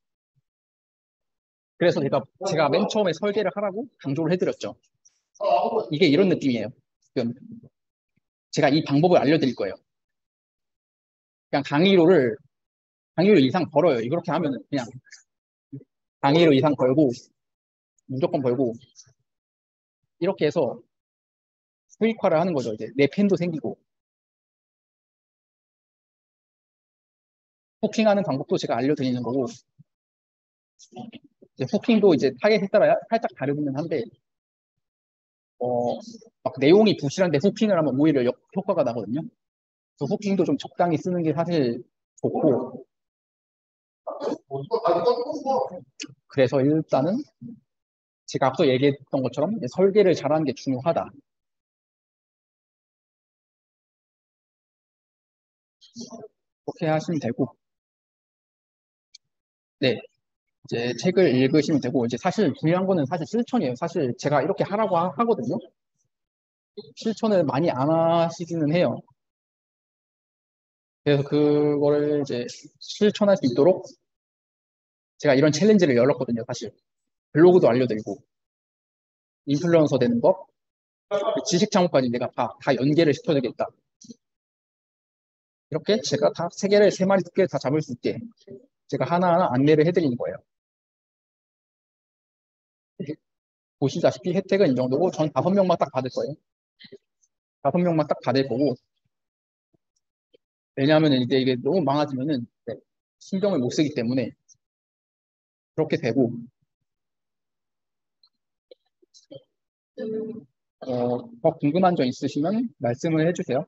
그래서 제가 맨 처음에 설계를 하라고 강조를 해드렸죠. 이게 이런 느낌이에요. 지금 제가 이 방법을 알려드릴 거예요. 그냥 강의료 이상 벌어요. 이렇게 하면은 그냥 강의료 이상 벌고, 무조건 벌고, 이렇게 해서 수익화를 하는 거죠. 이제 내 팬도 생기고. 호킹하는 방법도 제가 알려드리는 거고, 이제 호킹도 이제 타겟에 따라 살짝 다르기는 한데, 막 내용이 부실한데 호킹을 하면 오히려 효과가 나거든요. 그래서 호킹도 좀 적당히 쓰는 게 사실 좋고, 그래서 일단은 제가 앞서 얘기했던 것처럼 이제 설계를 잘하는 게 중요하다. 그렇게 하시면 되고, 네, 이제 책을 읽으시면 되고, 이제 사실 중요한 거는 사실 실천이에요. 사실 제가 이렇게 하라고 하거든요. 실천을 많이 안 하시기는 해요. 그래서 그거를 이제 실천할 수 있도록 제가 이런 챌린지를 열었거든요, 사실. 블로그도 알려드리고, 인플루언서 되는 법, 지식 창업까지 내가 다 연계를 시켜주겠다. 이렇게 제가 다 세 개를 세 마리 두개 다 잡을 수 있게 제가 하나하나 안내를 해드리는 거예요. 보시다시피 혜택은 이 정도고 전 5명만 딱 받을 거예요. 5명만 딱 받을 거고, 왜냐하면 이게 너무 많아지면은 네, 신경을 못 쓰기 때문에 그렇게 되고, 더 궁금한 점 있으시면 말씀을 해주세요.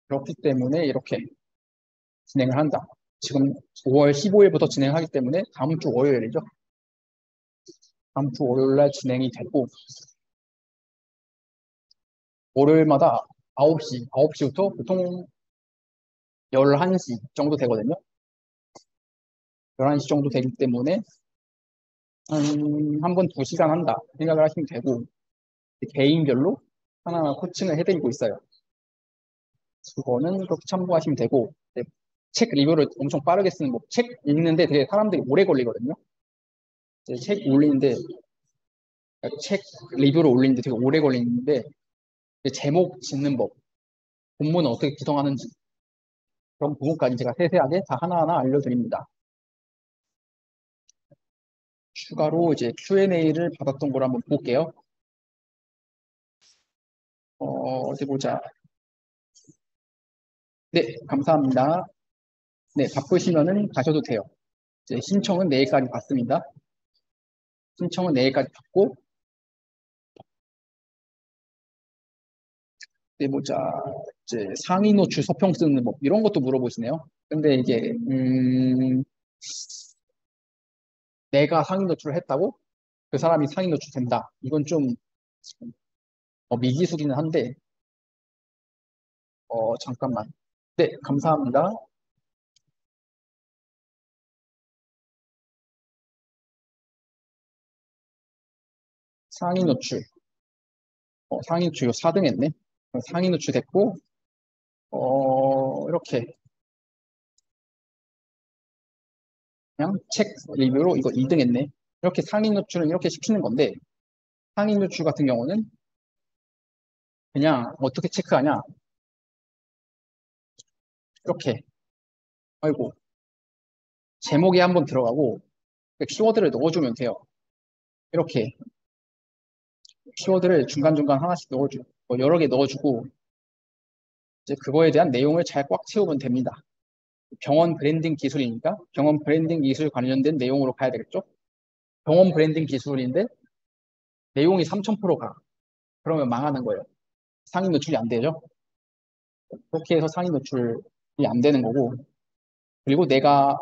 그렇기 때문에 이렇게 진행을 한다. 지금 5월 15일부터 진행하기 때문에 다음 주 월요일이죠. 다음 주 월요일 날 진행이 되고, 월요일마다 9시부터 보통 11시 정도 되거든요. 11시 정도 되기 때문에 한 번 2시간 한다 생각을 하시면 되고, 개인별로 하나하나 코칭을 해드리고 있어요. 그거는 그렇게 참고하시면 되고, 네, 책 리뷰를 엄청 빠르게 쓰는 거. 책 읽는데 되게 사람들이 오래 걸리거든요. 책 올리는데, 책 리뷰를 올리는데 되게 오래 걸리는데, 제목 짓는 법, 본문을 어떻게 구성하는지, 그런 부분까지 제가 세세하게 다 하나하나 알려드립니다. 추가로 이제 Q&A를 받았던 걸 한번 볼게요. 어디 보자. 네, 감사합니다. 네, 바쁘시면은 가셔도 돼요. 이제 신청은 내일까지 받습니다. 신청은 내일까지 받고, 네, 보자. 이제 상위 노출 서평 쓰는 법, 이런 것도 물어보시네요. 근데 이게, 내가 상위 노출을 했다고 그 사람이 상위 노출 된다. 이건 좀 미지수기는 한데, 잠깐만. 네, 감사합니다. 상위 노출. 상위 노출 4등 했네. 상위 노출 됐고, 이렇게 그냥 책 리뷰로 이거 2등 했네. 이렇게 상위 노출은 이렇게 시키는 건데, 상위 노출 같은 경우는 그냥 어떻게 체크하냐. 이렇게. 아이고. 제목에 한번 들어가고, 키워드를 넣어주면 돼요. 이렇게. 키워드를 중간중간 하나씩 넣어주고, 여러 개 넣어주고, 이제 그거에 대한 내용을 잘 꽉 채우면 됩니다. 병원 브랜딩 기술이니까 병원 브랜딩 기술 관련된 내용으로 가야 되겠죠? 병원 브랜딩 기술인데 내용이 3000% 가. 그러면 망하는 거예요. 상위 노출이 안 되죠? 그렇게 해서 상위 노출이 안 되는 거고, 그리고 내가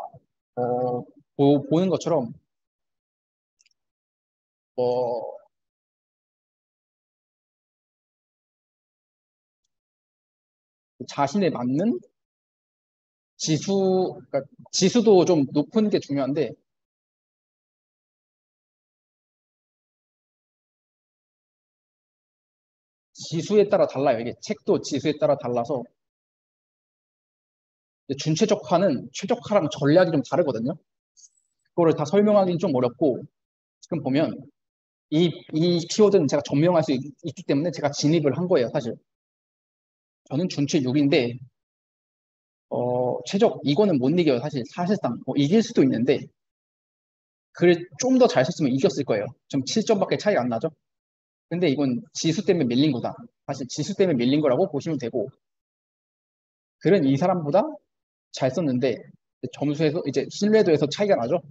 어, 보는 것처럼 어, 자신에 맞는 그러니까 지수도 좀 높은 게 중요한데 지수에 따라 달라요. 이게 책도 지수에 따라 달라서 준최적화는 최적화랑 전략이 좀 다르거든요. 그거를 다 설명하기는 좀 어렵고 지금 보면 이 키워드는 제가 점령할 수 있기 때문에 제가 진입을 한 거예요, 사실. 저는 준최 6인데 최적 이거는 못 이겨요, 사실상. 뭐 이길 수도 있는데 글을 좀 더 잘 썼으면 이겼을 거예요. 좀 7점밖에 차이가 안 나죠. 근데 이건 지수 때문에 밀린 거다. 사실 지수 때문에 밀린 거라고 보시면 되고 글은 이 사람보다 잘 썼는데 점수에서 이제 신뢰도에서 차이가 나죠.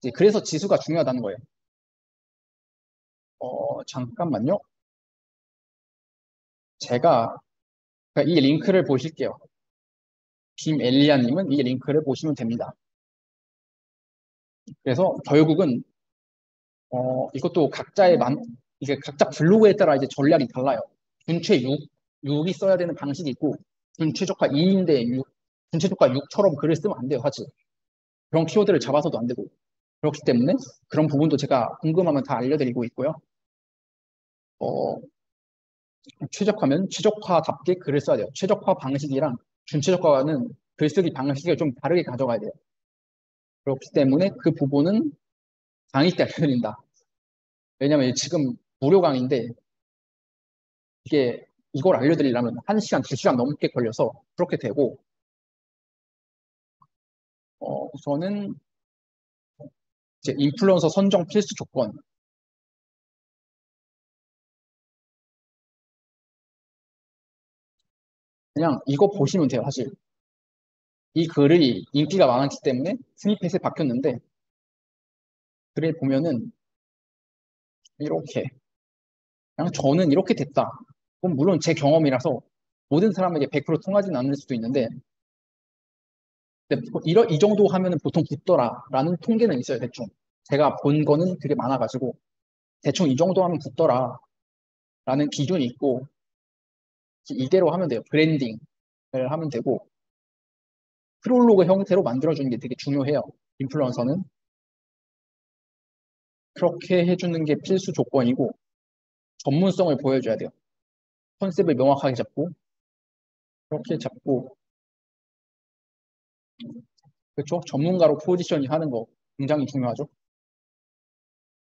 이제 그래서 지수가 중요하다는 거예요. 잠깐만요. 제가 그러니까 이 링크를 보실게요. 김엘리아님은 이 링크를 보시면 됩니다. 그래서 결국은 이것도 이게 각자 블로그에 따라 이제 전략이 달라요. 준최 6이 써야 되는 방식이 있고 준최적화 2인데 준최적화 6처럼 글을 쓰면 안 돼요, 사실. 그런 키워드를 잡아서도 안 되고 그렇기 때문에 그런 부분도 제가 궁금하면 다 알려드리고 있고요. 어, 최적화면 최적화답게 글을 써야 돼요. 최적화 방식이랑 준최적화는 글쓰기 방식을 좀 다르게 가져가야 돼요. 그렇기 때문에 그 부분은 강의 때 알려드린다. 왜냐면 지금 무료 강의인데 이게 이걸 알려드리려면 1시간, 2시간 넘게 걸려서 그렇게 되고 우선은 이제 인플루언서 선정 필수 조건 그냥 이거 보시면 돼요. 사실 이 글이 인기가 많았기 때문에 스니펫에 박혔는데 글을 보면은 이렇게 그냥 저는 이렇게 됐다. 그럼 물론 제 경험이라서 모든 사람에게 100% 통하지는 않을 수도 있는데 근데 이 정도 하면은 보통 붙더라라는 통계는 있어요. 대충 제가 본 거는 되게 많아가지고 대충 이 정도 하면 붙더라라는 기준이 있고 이대로 하면 돼요. 브랜딩을 하면 되고 프롤로그 형태로 만들어주는 게 되게 중요해요. 인플루언서는 그렇게 해주는 게 필수 조건이고 전문성을 보여줘야 돼요. 컨셉을 명확하게 잡고 그렇게 잡고 그렇죠? 전문가로 포지셔닝 하는 거 굉장히 중요하죠.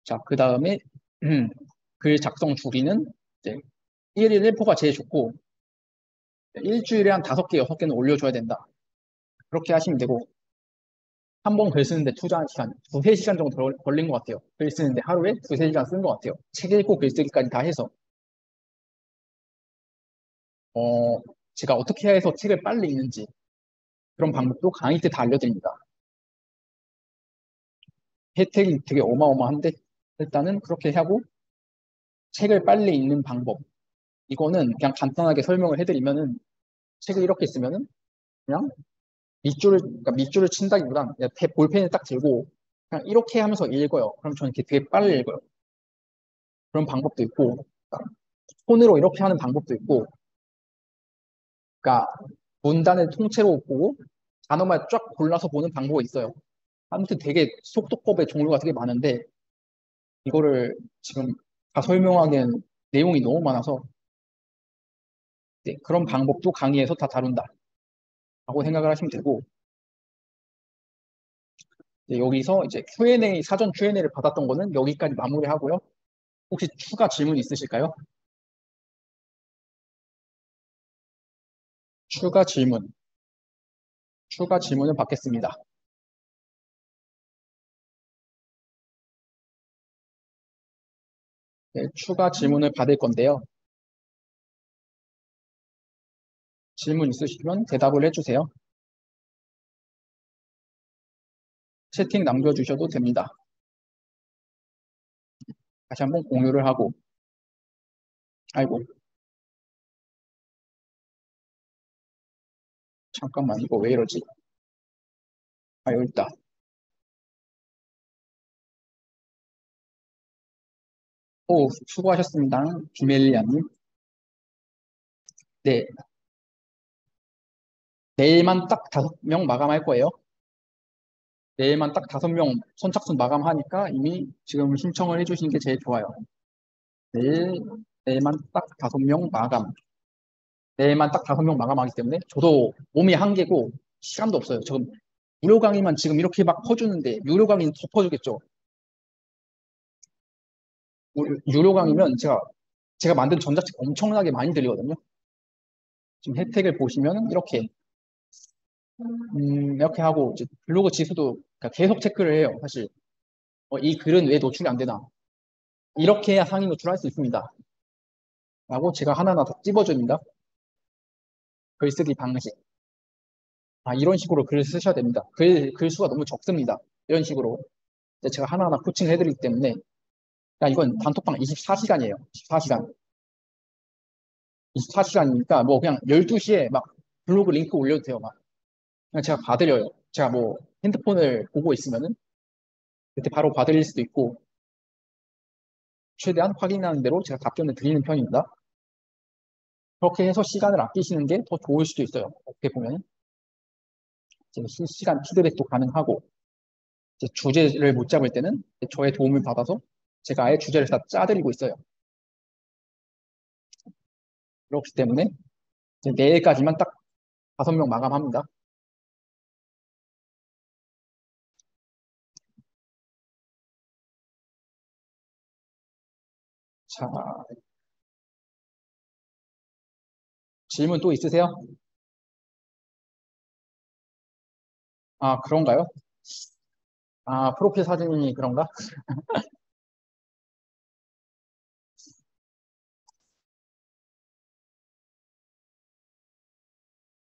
자, 그 다음에 글 작성 주기는 이제 1일 1포가 제일 좋고 일주일에 한 5개, 6개는 올려줘야 된다. 그렇게 하시면 되고 한 번 글 쓰는데 투자한 시간 2~3시간 정도 걸린 것 같아요. 글 쓰는데 하루에 2~3시간 쓴 것 같아요. 책 읽고 글 쓰기까지 다 해서 어, 제가 어떻게 해서 책을 빨리 읽는지 그런 방법도 강의 때 다 알려드립니다. 혜택이 되게 어마어마한데 일단은 그렇게 하고 책을 빨리 읽는 방법 이거는 그냥 간단하게 설명을 해드리면은 책을 이렇게 쓰면은 그냥 그러니까 밑줄을 친다기보단 그냥 볼펜을 딱 들고 그냥 이렇게 하면서 읽어요. 그럼 저는 이렇게 되게 빨리 읽어요. 그런 방법도 있고 그러니까 손으로 이렇게 하는 방법도 있고 그러니까 문단을 통째로 보고 단어만 쫙 골라서 보는 방법이 있어요. 아무튼 되게 속도법의 종류가 되게 많은데 이거를 지금 다 설명하기엔 내용이 너무 많아서 네, 그런 방법도 강의에서 다 다룬다라고 생각을 하시면 되고 네, 여기서 이제 Q&A 사전 Q&A를 받았던 거는 여기까지 마무리하고요. 혹시 추가 질문 있으실까요? 추가 질문, 추가 질문을 받겠습니다. 네, 추가 질문을 받을 건데요. 질문 있으시면 대답을 해주세요. 채팅 남겨주셔도 됩니다. 다시 한번 공유를 하고 아이고 잠깐만 이거 왜 이러지? 아 여기 있다. 오, 수고하셨습니다. 비멜리아님. 네, 내일만 딱 5명 마감할 거예요. 내일만 딱 5명 선착순 마감하니까 이미 지금 신청을 해주신 게 제일 좋아요. 내일, 내일만 딱 5명 마감. 내일만 딱 5명 마감하기 때문에 저도 몸이 한계고 시간도 없어요. 지금 무료 강의만 지금 이렇게 막 퍼주는데 유료 강의는 더 퍼주겠죠. 유료 강의면 제가 만든 전자책 엄청나게 많이 들리거든요. 지금 혜택을 보시면 이렇게 하고 이제 블로그 지수도 그러니까 계속 체크를 해요. 사실 이 글은 왜 노출이 안 되나 이렇게 해야 상위 노출할 수 있습니다. 라고 제가 하나하나 다 찝어줍니다. 글쓰기 방식. 이런 식으로 글을 쓰셔야 됩니다. 글수가 너무 적습니다. 이런 식으로 제가 하나하나 코칭을 해드리기 때문에 이건 단톡방 24시간이에요. 24시간. 24시간이니까 뭐 그냥 12시에 막 블로그 링크 올려도 돼요. 막 그냥 제가 봐드려요. 제가 뭐 핸드폰을 보고 있으면은 그때 바로 봐드릴 수도 있고 최대한 확인하는 대로 제가 답변을 드리는 편입니다. 그렇게 해서 시간을 아끼시는 게 더 좋을 수도 있어요. 어떻게 보면 실시간 피드백도 가능하고 이제 주제를 못 잡을 때는 저의 도움을 받아서 제가 아예 주제를 다 짜드리고 있어요. 그렇기 때문에 이제 내일까지만 딱 5명 마감합니다. 자, 질문 또 있으세요? 그런가요? 프로필 사진이 그런가?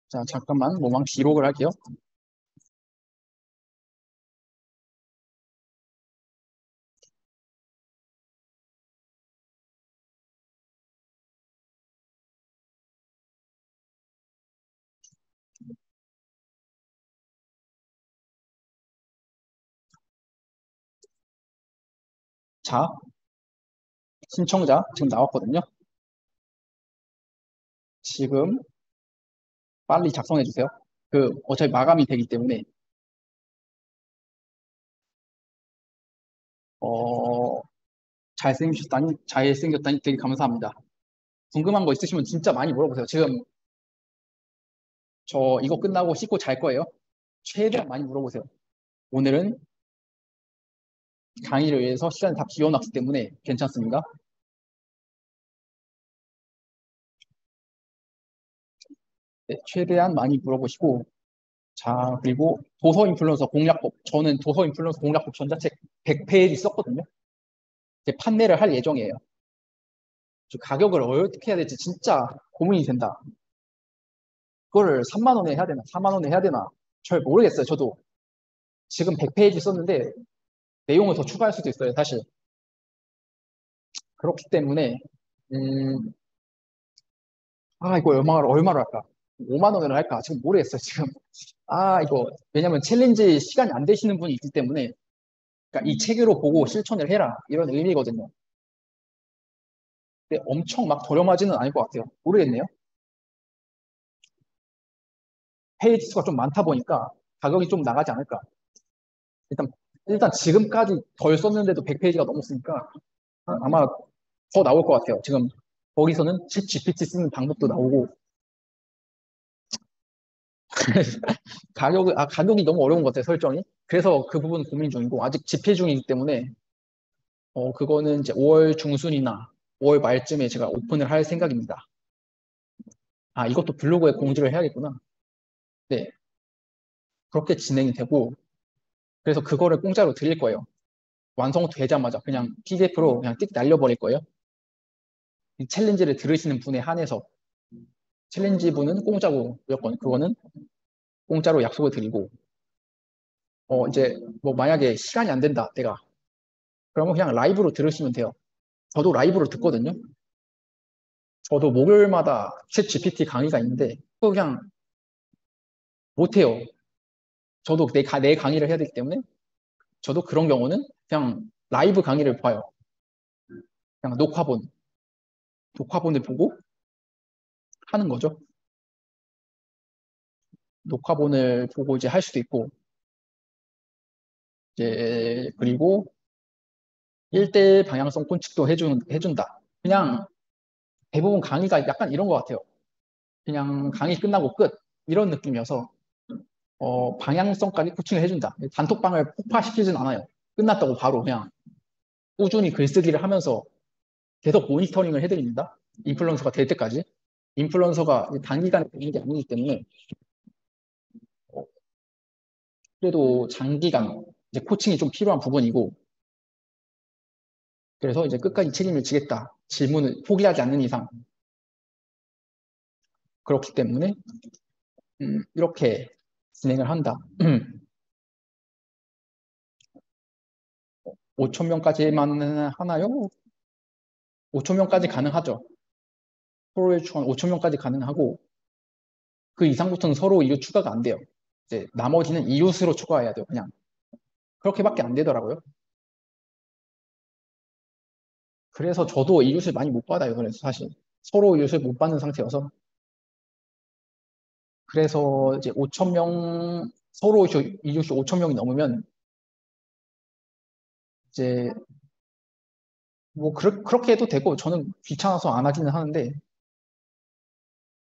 자, 잠깐만, 모망 기록을 할게요. 자, 신청자 지금 나왔거든요. 지금 빨리 작성해 주세요. 어차피 마감이 되기 때문에, 어, 잘생겼다니 되게 감사합니다. 궁금한 거 있으시면 진짜 많이 물어보세요. 지금 저 이거 끝나고 씻고 잘 거예요. 최대한 많이 물어보세요. 오늘은 강의를 위해서 시간을 다 비워놨기 때문에 괜찮습니다. 네, 최대한 많이 물어보시고, 자, 그리고 도서 인플루언서 공략법. 저는 도서 인플루언서 공략법 전자책 100페이지 썼거든요. 이제 판매를 할 예정이에요. 저 가격을 어떻게 해야 될지 진짜 고민이 된다. 그거를 3만 원에 해야 되나, 4만 원에 해야 되나, 잘 모르겠어요. 저도 지금 100페이지 썼는데 내용을 더 추가할 수도 있어요, 사실. 그렇기 때문에, 음, 이거 얼마로 할까? 5만 원으로 할까? 지금 모르겠어요, 지금. 이거, 왜냐면 챌린지 시간이 안 되시는 분이 있기 때문에, 그러니까 이 책으로 보고 실천을 해라. 이런 의미거든요. 근데 엄청 막 저렴하지는 않을 것 같아요. 모르겠네요. 페이지 수가 좀 많다 보니까 가격이 좀 나가지 않을까. 일단, 일단 지금까지 덜 썼는데도 100페이지가 넘었으니까 아마 더 나올 것 같아요. 지금 거기서는 챗 GPT 쓰는 방법도 나오고 가격이 너무 어려운 것 같아요, 설정이. 그래서 그 부분 고민 중이고 아직 집계 중이기 때문에 그거는 이제 5월 중순이나 5월 말쯤에 제가 오픈을 할 생각입니다. 이것도 블로그에 공지를 해야겠구나. 네, 그렇게 진행이 되고 그래서 그거를 공짜로 드릴 거예요. 완성되자마자 그냥 PDF로 그냥 띡 날려버릴 거예요. 이 챌린지를 들으시는 분에 한해서 챌린지 분은 공짜고 무조건 그거는 공짜로 약속을 드리고 이제 뭐 만약에 시간이 안 된다 내가 그러면 그냥 라이브로 들으시면 돼요. 저도 라이브로 듣거든요. 저도 목요일마다 챗 GPT 강의가 있는데 그거 그냥 못해요. 저도 내 강의를 해야 되기 때문에 저도 그런 경우는 그냥 라이브 강의를 봐요. 그냥 녹화본을 보고 하는 거죠. 녹화본을 보고 이제 할 수도 있고, 이제 그리고 1대1 방향성 kon축도 해준다. 그냥 대부분 강의가 약간 이런 것 같아요. 그냥 강의 끝나고 끝 이런 느낌이어서 방향성까지 코칭을 해준다. 단톡방을 폭파시키진 않아요. 끝났다고 바로 그냥 꾸준히 글쓰기를 하면서 계속 모니터링을 해드립니다. 인플루언서가 될 때까지. 인플루언서가 단기간에 되는 게 아니기 때문에 그래도 장기간 이제 코칭이 좀 필요한 부분이고, 그래서 이제 끝까지 책임을 지겠다. 질문을 포기하지 않는 이상. 그렇기 때문에 이렇게 진행을 한다. 5천 명까지만 하나요? 5천 명까지 가능하죠. 서로의 추천 5천 명까지 가능하고, 그 이상부터는 서로 이웃 추가가 안 돼요. 이제 나머지는 이웃으로 추가해야 돼요. 그냥 그렇게밖에 안 되더라고요. 그래서 저도 이웃을 많이 못 받아요. 그래서 사실 서로 이웃을 못 받는 상태여서, 그래서 이제 5천 명 서로 이웃이 5천 명이 넘으면 이제 뭐 그렇게 해도 되고, 저는 귀찮아서 안 하기는 하는데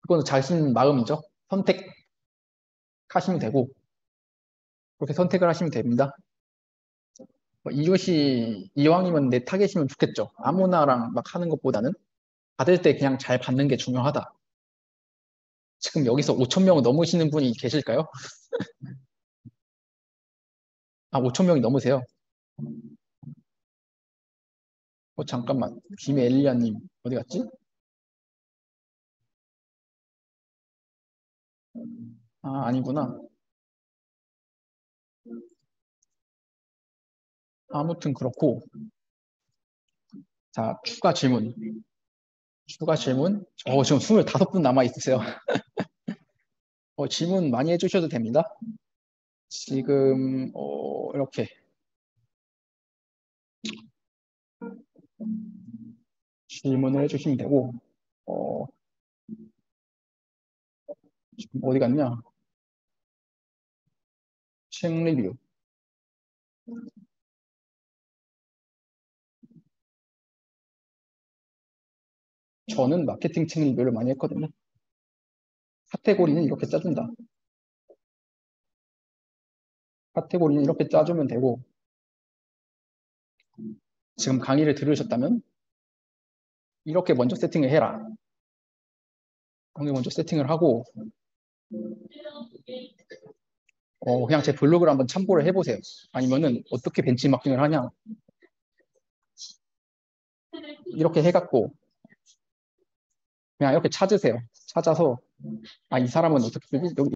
그건 자신 마음이죠. 선택하시면 되고, 그렇게 선택을 하시면 됩니다. 이웃이 이왕이면 내 타겟이면 좋겠죠. 아무나랑 막 하는 것보다는 받을 때 그냥 잘 받는 게 중요하다. 지금 여기서 5천 명을 넘으시는 분이 계실까요? 아, 5천 명이 넘으세요. 잠깐만. 김엘리아님 어디 갔지? 아, 아니구나. 아무튼 그렇고, 자, 추가 질문. 지금 25분 남아 있으세요. 질문 많이 해주셔도 됩니다. 지금 이렇게 질문을 해주시면 되고, 어, 지금 어디 갔냐? 책 리뷰. 저는 마케팅 책 리뷰를 많이 했거든요. 카테고리는 이렇게 짜준다. 카테고리는 이렇게 짜주면 되고, 지금 강의를 들으셨다면 이렇게 먼저 세팅을 해라. 이렇게 먼저 세팅을 하고, 그냥 제 블로그를 한번 참고를 해보세요. 아니면은 어떻게 벤치마킹을 하냐. 이렇게 해갖고 그냥 이렇게 찾으세요. 찾아서 이 사람은 어떻게 쓰지? 여기